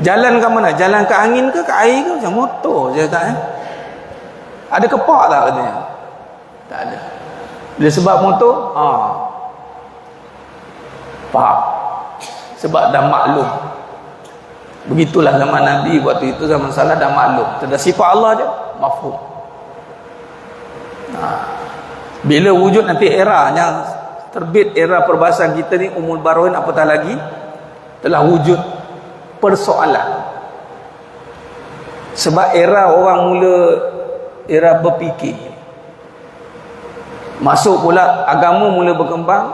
Jalan ke mana? Jalan ke angin ke air ke? Macam motor je tak Ada kepak tak katanya? Tak ada. Bila sebab motor, faham. Sebab dah maklum. Begitulah zaman Nabi waktu itu, zaman salah dah maklum. Tentang sifat Allah je, mafhum. Bila wujud nanti era yang terbit, era perbahasan kita ni, Ummul Barahin apatah lagi, telah wujud persoalan. Sebab era orang mula era berfikir, masuk pula agama mula berkembang,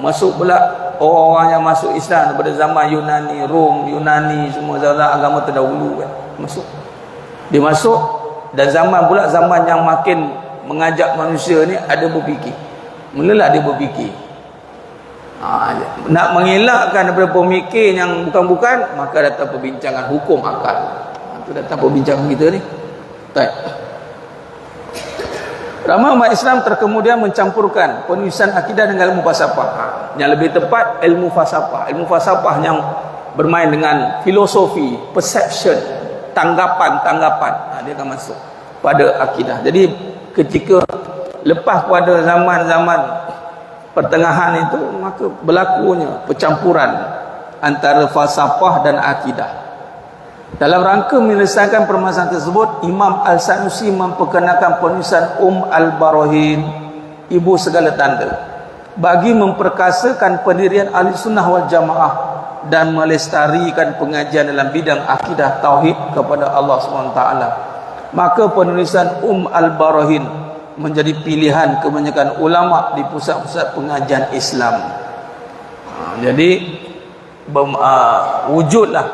masuk pula orang-orang yang masuk Islam daripada zaman Yunani, Rom, Yunani, semua zaman agama terdahulu kan, masuk. Dia masuk, dan zaman pula zaman yang makin mengajak manusia ni ada berfikir. Mulalah dia berfikir. Nak mengelakkan daripada pemikir yang bukan-bukan, maka datang perbincangan hukum akal. Itu datang perbincangan kita ni. Baik. Ramai umat Islam terkemudian mencampurkan penulisan akidah dengan ilmu falsafah. Yang lebih tepat, ilmu falsafah. Ilmu falsafah yang bermain dengan filosofi, perception, tanggapan. Dia akan masuk pada akidah. Jadi ketika lepas pada zaman-zaman pertengahan itu, maka berlakunya percampuran antara falsafah dan akidah. Dalam rangka menyelesaikan permasalahan tersebut, Imam Al-Sanusi memperkenalkan penulisan Al-Barahin, ibu segala tanda. bagi memperkasakan pendirian Ahli Sunnah wal Jamaah dan melestarikan pengajian dalam bidang akidah tauhid kepada Allah SWT, maka penulisan Al-Barahin menjadi pilihan kebanyakan ulama di pusat-pusat pengajian Islam. Jadi wujudlah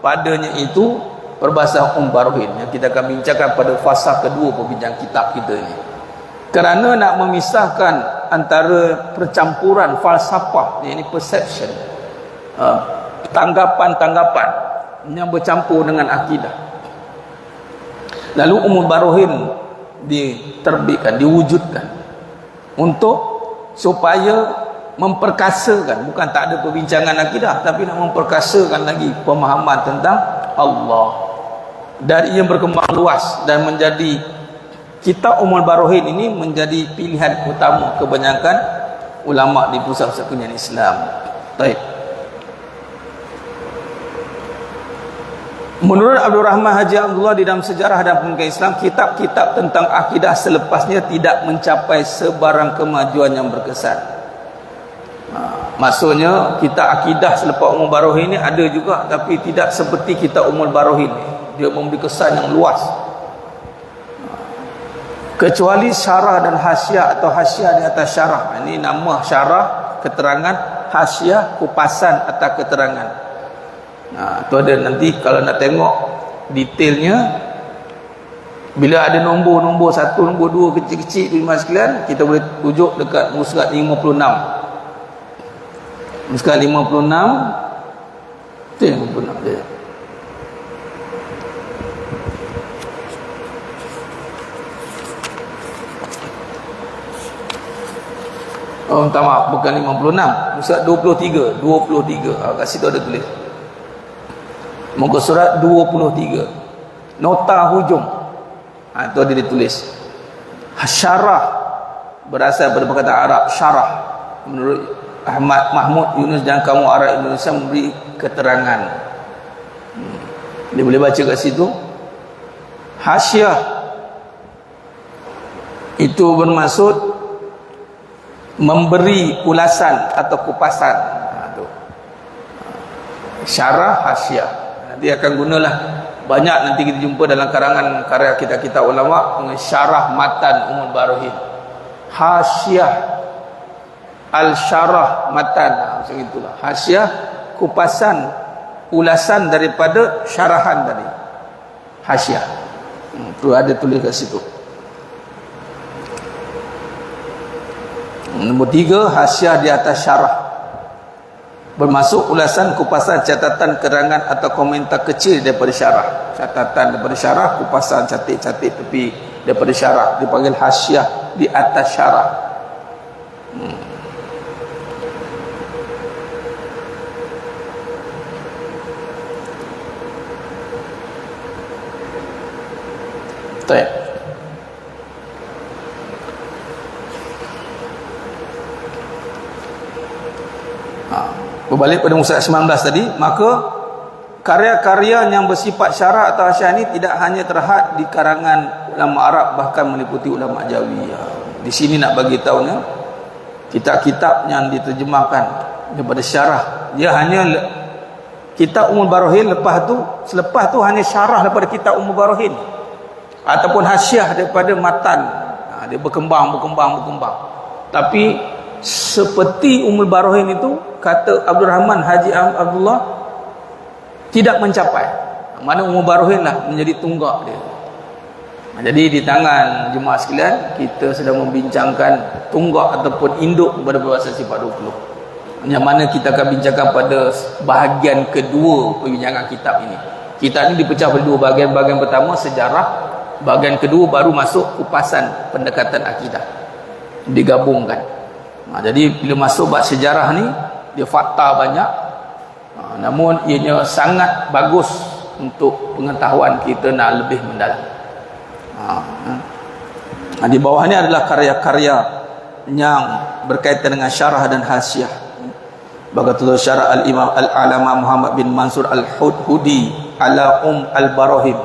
padanya itu perbahasan Barahin yang kita akan bincangkan pada fasa kedua pembincang kitab kita ini. Kerana nak memisahkan antara percampuran falsafah, ini perception, tanggapan-tanggapan yang bercampur dengan akidah. Lalu Barahin diterbitkan, diwujudkan untuk supaya memperkasakan, bukan tak ada perbincangan akidah, tapi nak memperkasakan lagi pemahaman tentang Allah. Dan ia berkembang luas dan menjadi kitab Barahin ini menjadi pilihan utama kebanyakan ulama di pusat-pusat pengajian Islam. Baik. Menurut Abdul Rahman Haji Abdullah di dalam sejarah dan pengajian Islam, kitab-kitab tentang akidah selepasnya tidak mencapai sebarang kemajuan yang berkesan. Maksudnya kitab akidah selepas Barahin ini ada juga, tapi tidak seperti kitab Barahin. Dia memberi kesan yang luas. Kecuali syarah dan hasyiah atau hasyiah di atas syarah. Ini nama syarah, keterangan, hasyiah, kupasan atas keterangan. Itu ada nanti kalau nak tengok detailnya, bila ada nombor-nombor 1, nombor 2 kecil-kecil di mas sekalian, kita boleh rujuk dekat muka surat 56. Muka surat 56 itu 56 dia. Oh, minta maaf, bukan 56, surat 23. Kat situ ada tulis muka surat 23, nota hujung. Itu ada ditulis syarah, berasal daripada perkataan Arab syarah. Menurut Ahmad Mahmud Yunus dan kamu Arab Indonesia memberi keterangan. Dia boleh baca kat situ. Hasyiah itu bermaksud memberi ulasan atau kupasan. Syarah, hasyiah. Nanti akan gunalah banyak, nanti kita jumpa dalam karangan karya kita ulama, syarah matan Barahin, hasyiah, al-syarah matan, macam itulah. Hasyiah, kupasan, ulasan daripada syarahan tadi. Hasyiah. Itu ada tulis kat situ. Nombor 3, hasyiah di atas syarah, bermaksud ulasan, kupasan, catatan, keterangan atau komentar kecil daripada syarah. Catatan daripada syarah, kupasan, catik-catik tepi daripada syarah, dipanggil hasyiah di atas syarah. Baik. Berbalik pada muka 19 tadi, maka karya-karya yang bersifat syarah atau hasyiah ini tidak hanya terhad di karangan ulama Arab, bahkan meliputi ulama Jawi. Di sini nak bagi tahunya, kitab-kitab yang diterjemahkan daripada syarah, dia hanya kitab Barahin, selepas tu hanya syarah daripada kitab Barahin ataupun hasyiah daripada matan. Dia berkembang. Tapi seperti Barahin itu, kata Abdul Rahman Haji Abdullah, tidak mencapai. Mana Barahin lah menjadi tunggak dia. Jadi di tangan jemaah sekalian, kita sedang membincangkan tunggak ataupun induk kepada perbahasan sifat 20, yang mana kita akan bincangkan pada bahagian kedua perbincangan kitab ini. Kitab ini dipecah pada 2 bahagian. Bahagian pertama sejarah, bahagian kedua baru masuk kupasan pendekatan akidah, digabungkan. Jadi bila masuk bab sejarah ni, dia fakta banyak, namun ianya sangat bagus untuk pengetahuan kita nak lebih mendalam. Di bawah ni adalah karya-karya yang berkaitan dengan syarah dan hasyiah. Bagaimana syarah al-Imam al-Alama Muhammad bin Mansur al-Hudi ala al-Barahin.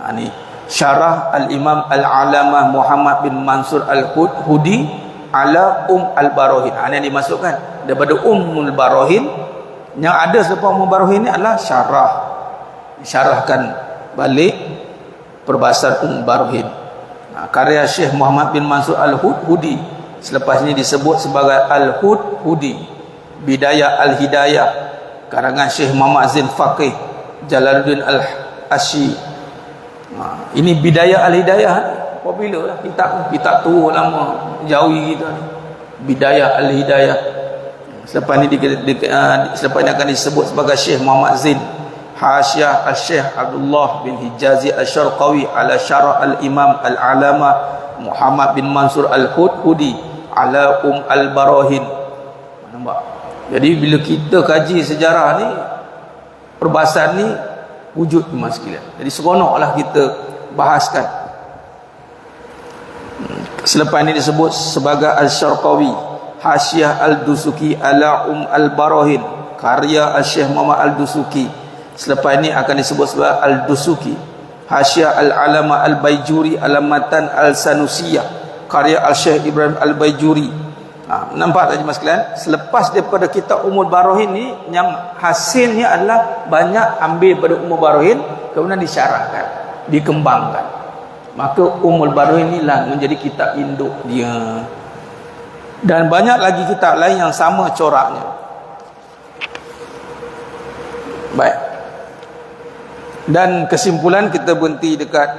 Ini syarah al-Imam al-Alama Muhammad bin Mansur al-Hudi ala al-Barahin. Ini yang dimasukkan daripada Barahin. Yang ada selepas Barahin ni adalah syarahkan balik perbahasan Barahin. Karya Syekh Muhammad bin Mansur Al-Hudhudi, selepas ini disebut sebagai Al-Hudhudi. Bidayah Al-Hidayah karangan Syekh Muhammad Zain Faqih Jalaluddin Al-Asyi. Ini Bidayah Al-Hidayah. Apabila lah kitab tu lama jauhi kita ni. Bidayah Al-Hidayah. Selepas ini selepas ini akan disebut sebagai Syekh Muhammad Zain Hasyiah Al-Syekh Abdullah bin Hijazi Al-Syarqawi ala Syarah Al-Imam Al-Alama Muhammad bin Mansur Al-Hudhudi ala al-Barahin. Nampak? Jadi bila kita kaji sejarah ni, perbahasan ni wujud mas sekalian. Jadi seronoklah kita bahaskan. Selepas ini disebut sebagai Al-Syarqawi Hasyiah Al-Dusuki ala al-Barahin, karya Al-Syekh Muhammad Al-Dusuki. Selepas ini akan disebut sebagai Al-Dusuki Hasyiah Al-Alama Al-Baijuri Alamatan Al-Sanusiyah, karya Al-Syekh Ibrahim Al-Baijuri. Nampak tak mas sekalian? Selepas daripada kitab Barahin ni, yang hasilnya adalah banyak ambil pada Barahin, kemudian disyarahkan, dikembangkan. Maka Barahin inilah menjadi kitab induk dia. Dan banyak lagi kitab lain yang sama coraknya. Baik. Dan kesimpulan kita berhenti dekat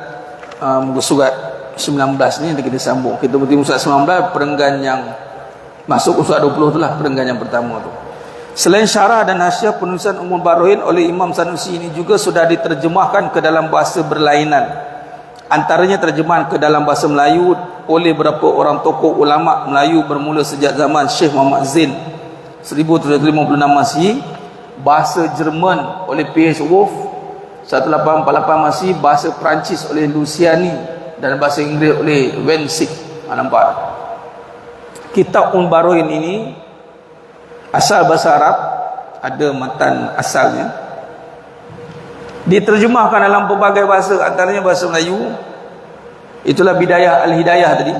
muka surat 19 ni, kita sambung. Kita berhenti muka surat 19, perenggan yang masuk surat 20 tu lah, perenggan yang pertama tu. Selain syarah dan hasyiah, penulisan Barahin oleh Imam Sanusi ini juga sudah diterjemahkan ke dalam bahasa berlainan. Antaranya terjemahan ke dalam bahasa Melayu oleh beberapa orang tokoh ulama Melayu bermula sejak zaman Syekh Muhammad Zain 1756 Masihi, bahasa Jerman oleh P.H. Wolf 1848 Masihi, bahasa Perancis oleh Luciani dan bahasa Inggeris oleh Wensick. Nampak? Kitab Barahin ini asal bahasa Arab, ada matan asalnya, diterjemahkan dalam pelbagai bahasa, antaranya bahasa Melayu. Itulah Bidayah Al-Hidayah tadi,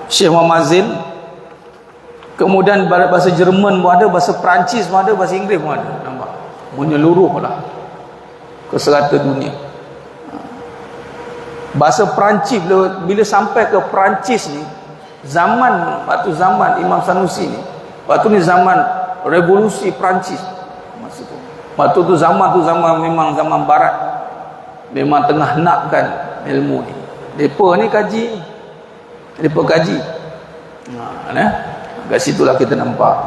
Syekh Muhammad Zain. Kemudian bahasa Jerman pun ada, bahasa Perancis pun ada, bahasa Inggeris pun ada. Nampak? Menyeluruhlah ke serata dunia. Bahasa Perancis, bila sampai ke Perancis ni, waktu zaman Imam Sanusi ni, waktu ni zaman revolusi Perancis. Waktu tu zaman memang zaman barat, memang tengah nakkan ilmu ni. Depa ni kaji, kat situlah kita nampak.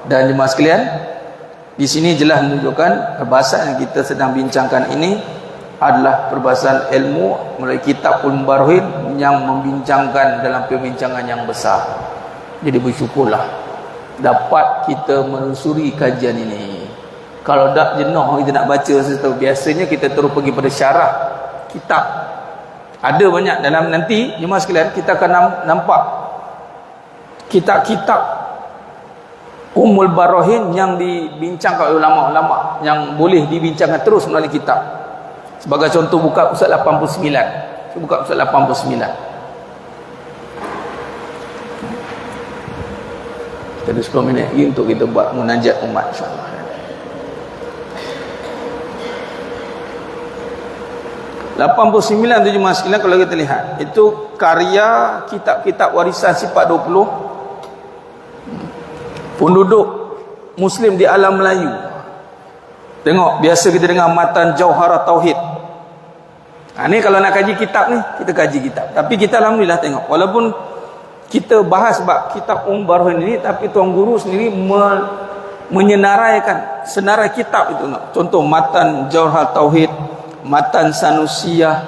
Dan jemaah sekalian, di sini jelas menunjukkan perbahasan yang kita sedang bincangkan ini adalah perbahasan ilmu melalui kitab Barahin yang membincangkan dalam perbincangan yang besar. Jadi bersyukurlah dapat kita menelusuri kajian ini. Kalau tak jenuh kita nak baca sesuatu, biasanya kita terus pergi pada syarah kitab. Ada banyak dalam, nanti jemaah sekalian kita akan nampak kitab-kitab Barahin yang dibincangkan oleh ulama-ulama, yang boleh dibincangkan terus melalui kitab. Sebagai contoh, buka pusat 89. Buka pusat 89. Kita ada 10 minit lagi untuk kita buat munajat umat, insyaAllah. 89 tu jemaah sekalian, kalau kita lihat, itu karya kitab-kitab warisan sifat 20 penduduk Muslim di alam Melayu. Tengok, biasa kita dengar matan Jauharah Tauhid. Ni kalau nak kaji kitab ni, kita kaji kitab. Tapi kita alhamdulillah tengok, walaupun kita bahas bab kitab Barahin ini, tapi tuan guru sendiri menyenaraikan senarai kitab itu. Contoh matan Jauharah Tauhid, matan Sanusiyah,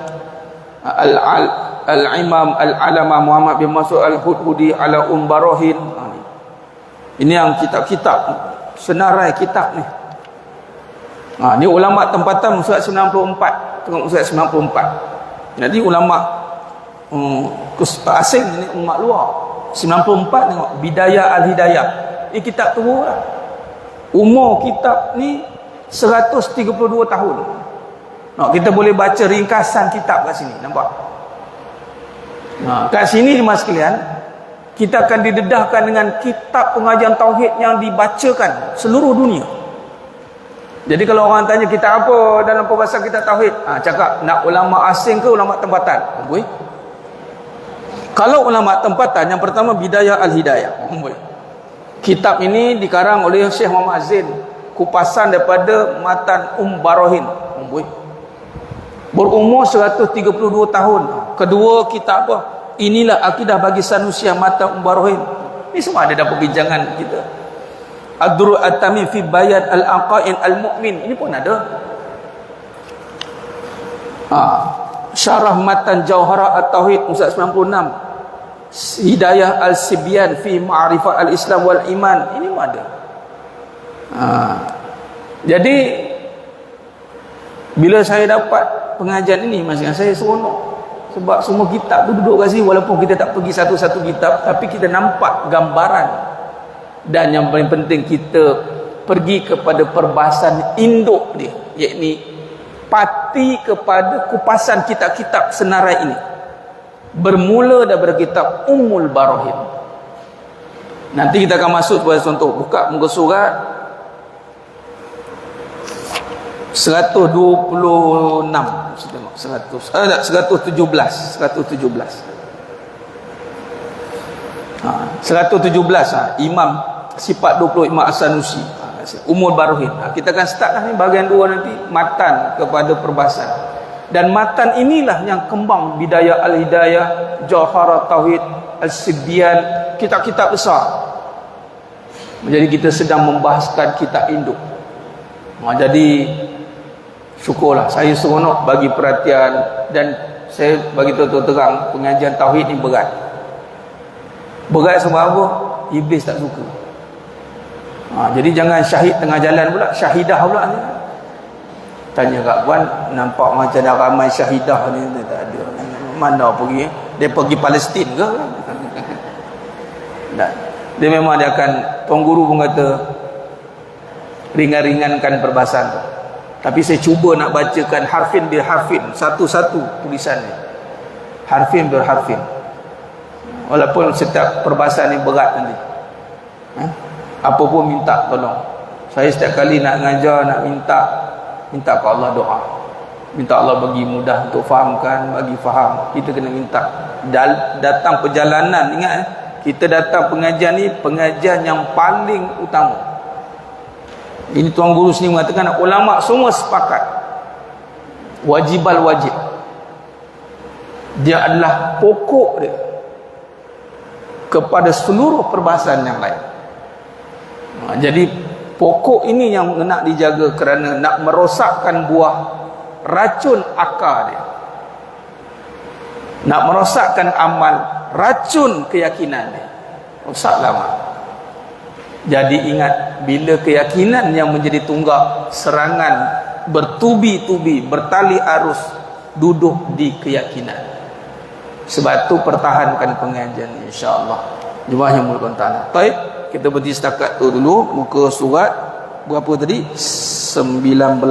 Al-Imam Al-Alama Muhammad bin Mansur Al-Hudhudi ala Barahin. Ini yang kitab-kitab senarai kitab ni. Ni ulama tempatan surat 94. Tengok surat 94. Jadi ulama asing ni umat luar. 94 tengok Bidayah Al-Hidayah. Ini kitab tu lah. Umur kitab ni 132 tahun. Kita boleh baca ringkasan kitab kat sini, nampak? Kat sini mas sekalian, kita akan didedahkan dengan kitab pengajian tauhid yang dibacakan seluruh dunia. Jadi kalau orang tanya kita apa dalam perbahasan kita tauhid, cakap nak ulama asing ke ulama tempatan? Boleh. Kalau ulama tempatan, yang pertama Bidayah Al-Hidayah. Kitab ini dikarang oleh Syekh Muhammad Zain, kupasan daripada matan Barahin. Berumur 132 tahun. Kedua kitab apa? Inilah akidah bagi Sanusi matan Barahin. Ini semua ada dalam perbincangan kita. Ad-Durr At-Tamim fi Bayan Al-Aqaid Al-Mu'min, ini pun ada. Syarah matan Jauhara At-Tauhid 96, Hidayah Al-Sibyan fi Ma'rifah Al-Islam wal Iman, ini pun ada. Jadi bila saya dapat pengajian ini, masing-masing saya seronok. Sebab semua kitab tu duduk kat sini, walaupun kita tak pergi satu-satu kitab, tapi kita nampak gambaran. Dan yang paling penting, kita pergi kepada perbahasan induk dia, yakni pati kepada kupasan kitab-kitab senarai ini. Bermula daripada kitab Ummul Barahin. Nanti kita akan masuk kepada contoh. Buka muka surat 126, 117. 117 Imam sifat 20 Imam As-Sanusi, Ummul Barahin. Kita akan start lah ni bahagian 2 nanti, matan kepada perbahasan. Dan matan inilah yang kembang Bidayah Al-Hidayah, Jauhara Tauhid, Al-Sibyan, kitab-kitab besar. Jadi kita sedang membahaskan kitab induk. Jadi syukurlah, saya seronok bagi perhatian. Dan saya bagi terang, pengajian tauhid ni berat. Berat sebab apa? Iblis tak suka. Jadi jangan syahid tengah jalan pula, syahidah pula ni. Tanya kat puan, nampak macam dah ramai syahidah ni. Tak ada. Mana pergi? Dia pergi Palestin ke? Dan dia memang dia akan, tuan guru pun kata ringan-ringankan perbahasan tu. Tapi saya cuba nak bacakan harfin bil harfin, satu-satu tulisan ni. Harfin bil harfin. Walaupun setiap perbahasan ni berat nanti. Apa pun minta tolong. Saya setiap kali nak ngajar, nak minta ke Allah doa. Minta Allah bagi mudah untuk fahamkan, bagi faham. Kita kena minta. Datang perjalanan, ingat kita datang pengajian ni, pengajian yang paling utama. Ini tuan guru sini mengatakan, ulama semua sepakat wajibal wajib. Dia adalah pokok dia kepada seluruh perbahasan yang lain. Jadi pokok ini yang nak dijaga, kerana nak merosakkan buah racun akar dia, nak merosakkan amal, racun keyakinan dia, rosak lama. Jadi ingat, bila keyakinan yang menjadi tunggak, serangan bertubi-tubi, bertali arus, duduk di keyakinan. Sebab tu pertahankan pengajian, insya-Allah. Jemaah yang mulia Taala. Baik, kita berhenti setakat tu dulu. Muka surat berapa tadi? 19.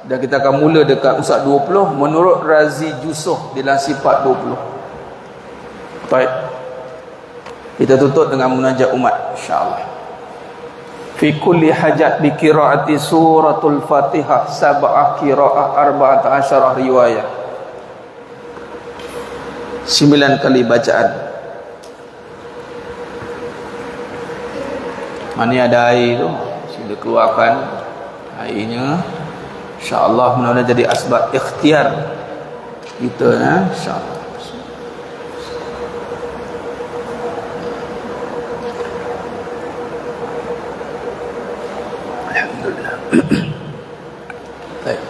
Dan kita akan mula dekat Ustaz 20 menurut Razi Jusuh dalam sifat 20. Baik. Kita tutup dengan munajat umat, insya-Allah. Fi kulli hajat bi qiraati suratul Fatihah sab'ah qiraah 14 riwayat. 9 kali bacaan. Mana ada air tu, sila keluarkan airnya. InsyaAllah mudah-mudahan jadi asbab ikhtiar kita, insyaAllah. Alhamdulillah. Baik.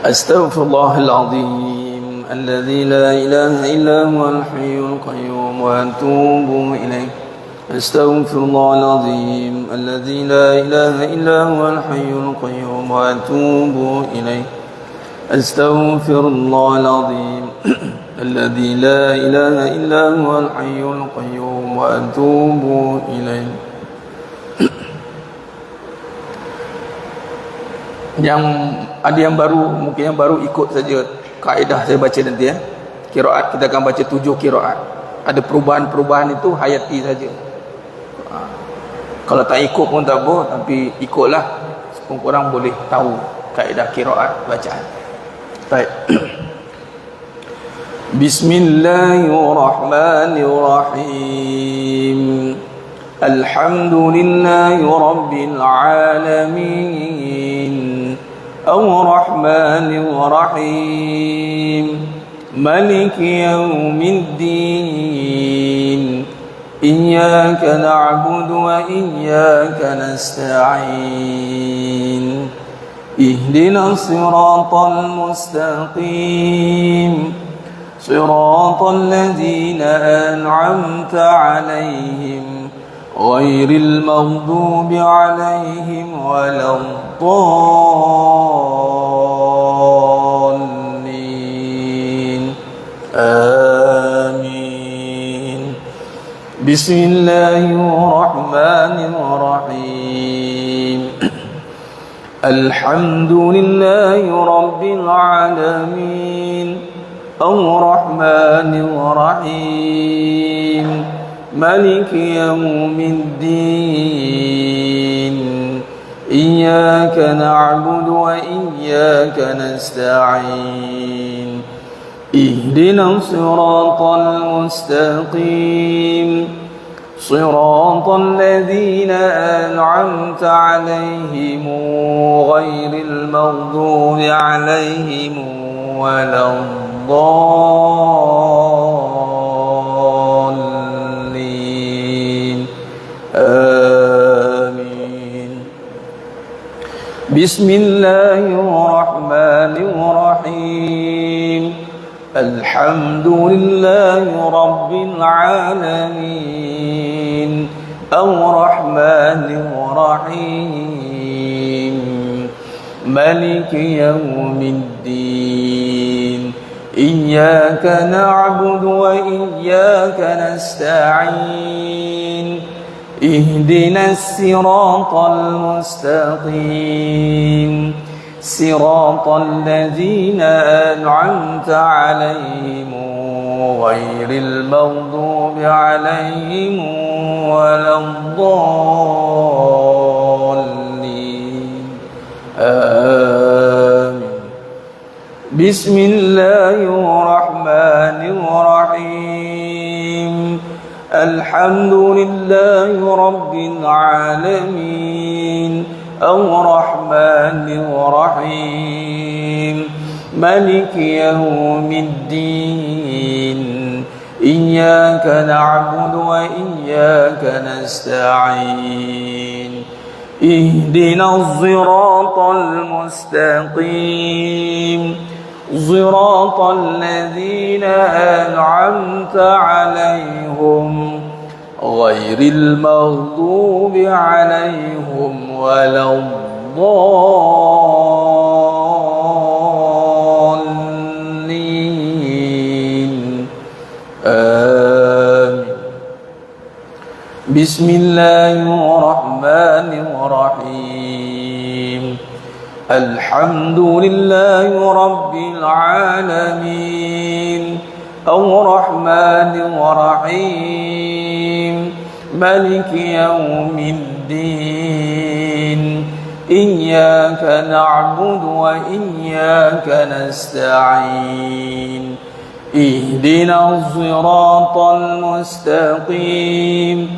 Astaghfirullahal azim alladzi la ilaha illa huwal hayyul qayyum wa atubu ilaih. Astaghfirullahal azim alladzi la ilaha illa huwal hayyul qayyum wa atubu ilaih. Astaghfirullahal azim الذي لا إله إلا هو الحي القيوم وأتوب إليه. Yang ada yang baru, mungkin yang baru ikut saja kaedah saya baca nanti ya. Qiraat kita akan baca 7 qiraat. Ada perubahan-perubahan itu hayati saja. Kalau tak ikut pun tak apa, tapi ikutlah supaya korang boleh tahu kaedah qiraat bacaan. Baik. Bismillahirrahmanirrahim. Alhamdulillahi rabbil alamin. Ar-Rahmanir Rahim. Maliki yaumiddin. Iyyaka na'budu wa iyyaka nasta'in. Ihdinas siratal mustaqim. Siratal ladzina an'amta 'alaihim ghairil maghdubi 'alaihim waladdallin. Amin. Bismillahirrahmanirrahim. Alhamdulillahi rabbil alamin. Ar-Rahmanir Rahim. Maliki yaumiddin. Iyyaka na'budu wa iyyaka nasta'in. Ihdinas siratal mustaqim. Siratal ladzina an'amta 'alaihim ghairil maghdubi 'alaihim waladdallin. Amin. Bismillahirrahmanirrahim. Alhamdulillahi rabbil alamin. Ar-Rahmanir Rahim. Maliki yaumiddin. Iyyaka na'budu wa iyyaka nasta'in. Ihdinas siratal mustaqim. Siratal ladzina an'amta 'alaihim ghairil maghdubi 'alaihim waladdallin. Amin. Bismillahirrahmanirrahim. Alhamdulillahi rabbil alamin. Ar-Rahmanir Rahim. Maliki yaumiddin. Iyyaka na'budu wa iyyaka nasta'in. Ihdinas siratal mustaqim. Siratal ladzina an'amta 'alaihim ghairil maghdubi 'alaihim waladdallin. Amin. Bismillahirrahmanirrahim. Alhamdulillahi rabbil alamin. Ar-Rahmanir Rahim. Maliki yaumiddin. Iyyaka na'budu wa iyyaka nasta'in. Ihdinas siratal mustaqim.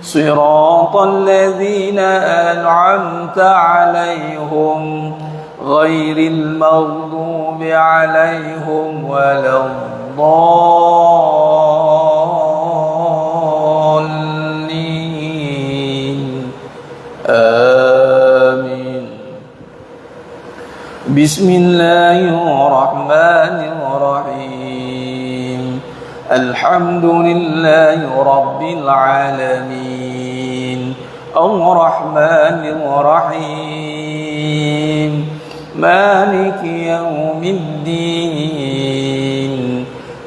Siratal ladzina an'amta 'alaihim ghairil maghdubi 'alaihim waladdallin. Amin. Bismillahirrahmanirrahim. Alhamdulillahi rabbil alamin. Ar-Rahmanir Rahim. Maliki yaumiddin.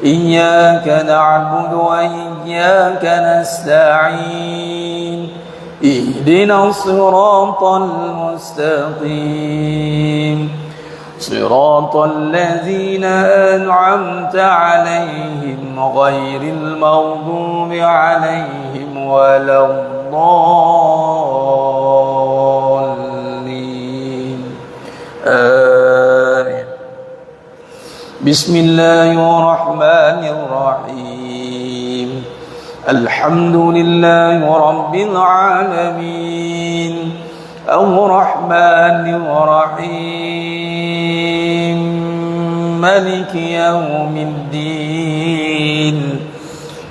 إياك نعبد وإياك نستعين اهدنا الصراط المستقيم صراط الذين أنعمت عليهم غير المغضوب عليهم ولا الضالين آمين. بسم الله الرحمن الرحيم الحمد لله رب العالمين الرحمن الرحيم مالك يوم الدين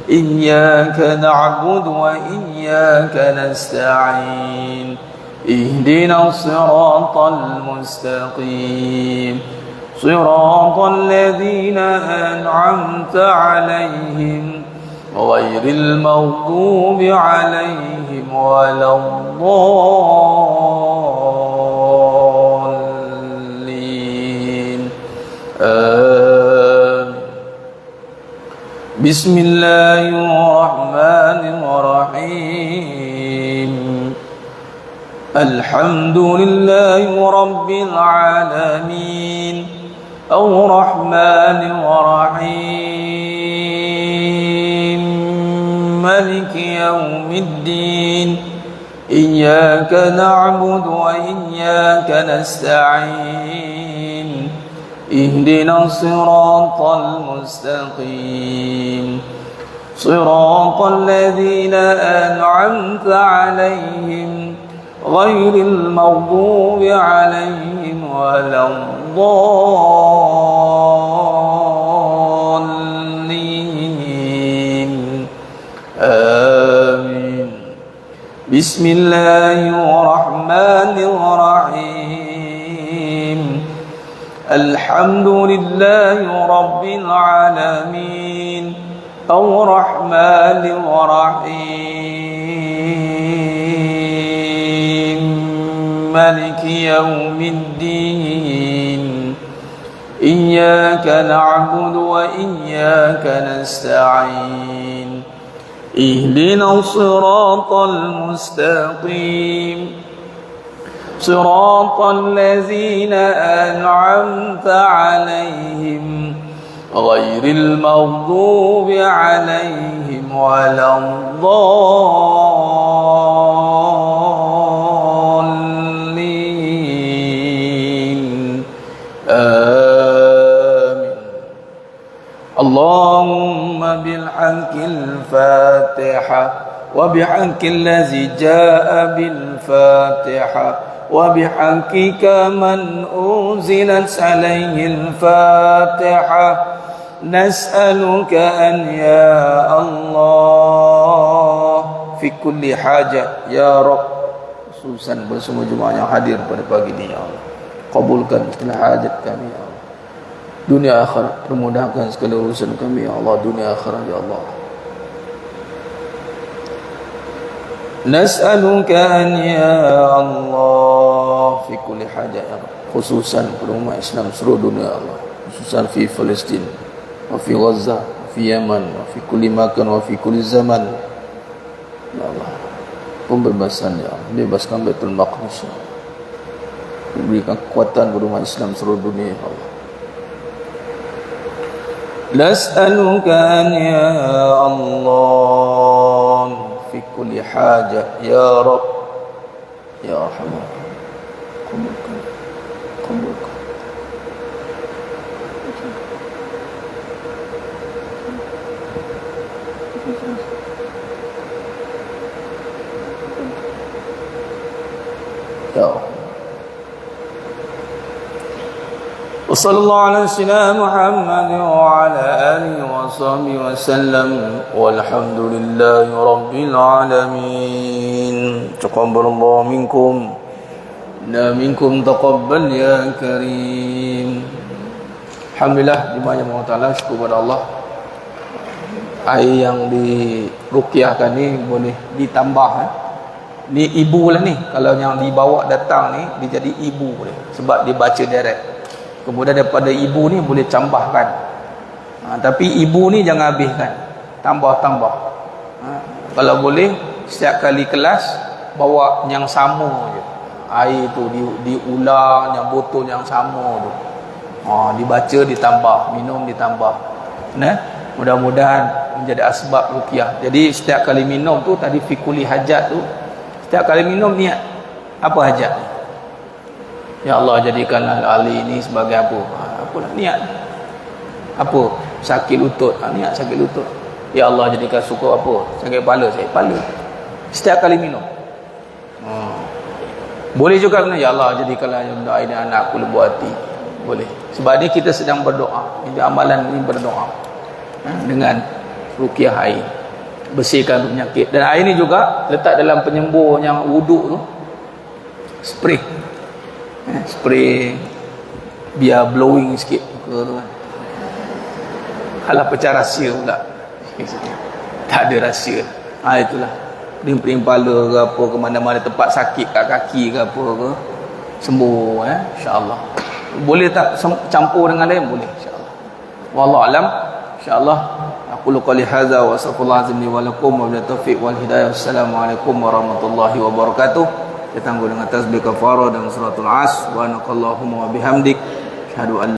إياك نعبد وإياك نستعين اهدنا الصراط المستقيم صراط الذين أنعمت عليهم غير المغضوب عليهم ولا الضالين آمين. بسم الله الرحمن الرحيم الحمد لله رب العالمين الرحمن الرحيم مالك يوم الدين إياك نعبد وإياك نستعين اهدنا الصراط المستقيم صراط الذين أنعمت عليهم غير المغضوب عليهم ولا الضالين آمين. بسم الله الرحمن الرحيم الحمد لله رب العالمين الرحمن الرحيم مالك يوم الدين إياك نعبد وإياك نستعين اهدنا الصراط المستقيم صراط الذين أنعمت عليهم غير المغضوب عليهم ولا الضالين آمين. اللهم بالحق الفاتحة وبحق الذي جاء بالفاتحة وبحقك من أنزلت عليه الفاتحة نسألك أن يا الله في كل حاجة يا رب khususan bersama jemaah yang hadir pada pagi ini ya Allah kabulkan segala hajat kami ya Allah dunia akhirat permudahkan segala urusan kami ya Allah dunia akhirat ya Allah nas'aluka an ya Allah fi kulli hajat ya Allah khususan pada umat Islam seluruh dunia ya Allah khususan fi Palestin wa fi Gaza wa fi Yaman wa fi kulli makan wa fi kulli zaman ya Allah pembebasan ya Allah bebaskan Baitul Maqdis ya Allah berikan kekuatan kepada umat Islam seluruh dunia ya Allah nas'aluka an ya Allah fi kulli hajat ya Rabb ya Rahman qabulkan ya Wassallallahu ala sayyidina Muhammad wa ala alihi wa sahbihi wa sallam walhamdulillahi rabbil alamin. Taqabbalallahu minkum na minkum taqabbal ya karim. Alhamdulillah jemaah yang Allah Taala syukur kepada Allah. Air yang diruqyahkan ni boleh ditambah Ni ibu lah ni. Kalau yang dibawa datang ni dia jadi ibu boleh sebab dia baca direct. Kemudian daripada ibu ni boleh tambahkan Tapi ibu ni jangan habiskan, tambah-tambah. Kalau boleh setiap kali kelas bawa yang sama je, air tu diulang, yang botol yang sama tu, dibaca ditambah, minum ditambah. Mudah-mudahan menjadi asbab ruqyah. Jadi setiap kali minum tu, tadi fikuli hajat tu, setiap kali minum niat apa hajat. Ya Allah, jadikanlah Ali ini sebagai apa? Apa nak niat? Apa? Sakit lutut. Niat sakit lutut. Ya Allah, jadikan suka apa? Sakit kepala, sakit kepala. Setiap kali minum. Boleh juga benar, ya Allah, jadikanlah doa ini anakku lembu hati. Boleh. Sebab ni kita sedang berdoa. Ini amalan ini berdoa. Dengan ruqyah air, bersihkan penyakit. Dan air ni juga letak dalam penyembuh yang wuduk tu, spray biar blowing sikit muka tu kan. Alah, pecah rahsia pula. Tak ada rahsia. Itulah pening-pening kepala ke apa, ke mana-mana tempat sakit kat kaki ke apa ke, sembuh insya-Allah. Boleh tak campur dengan lain? Boleh insya-Allah. Wallahu alam. InsyaAllah aku qali hadza wa astaghfirullah azim li wa lakum wa bil taufiq wal hidayah. Wassalamualaikum warahmatullahi wabarakatuh. Kita tangguh dengan tasbih kafarah dan suratul as. Subhanakallahumma wa bihamdik, asyhadu an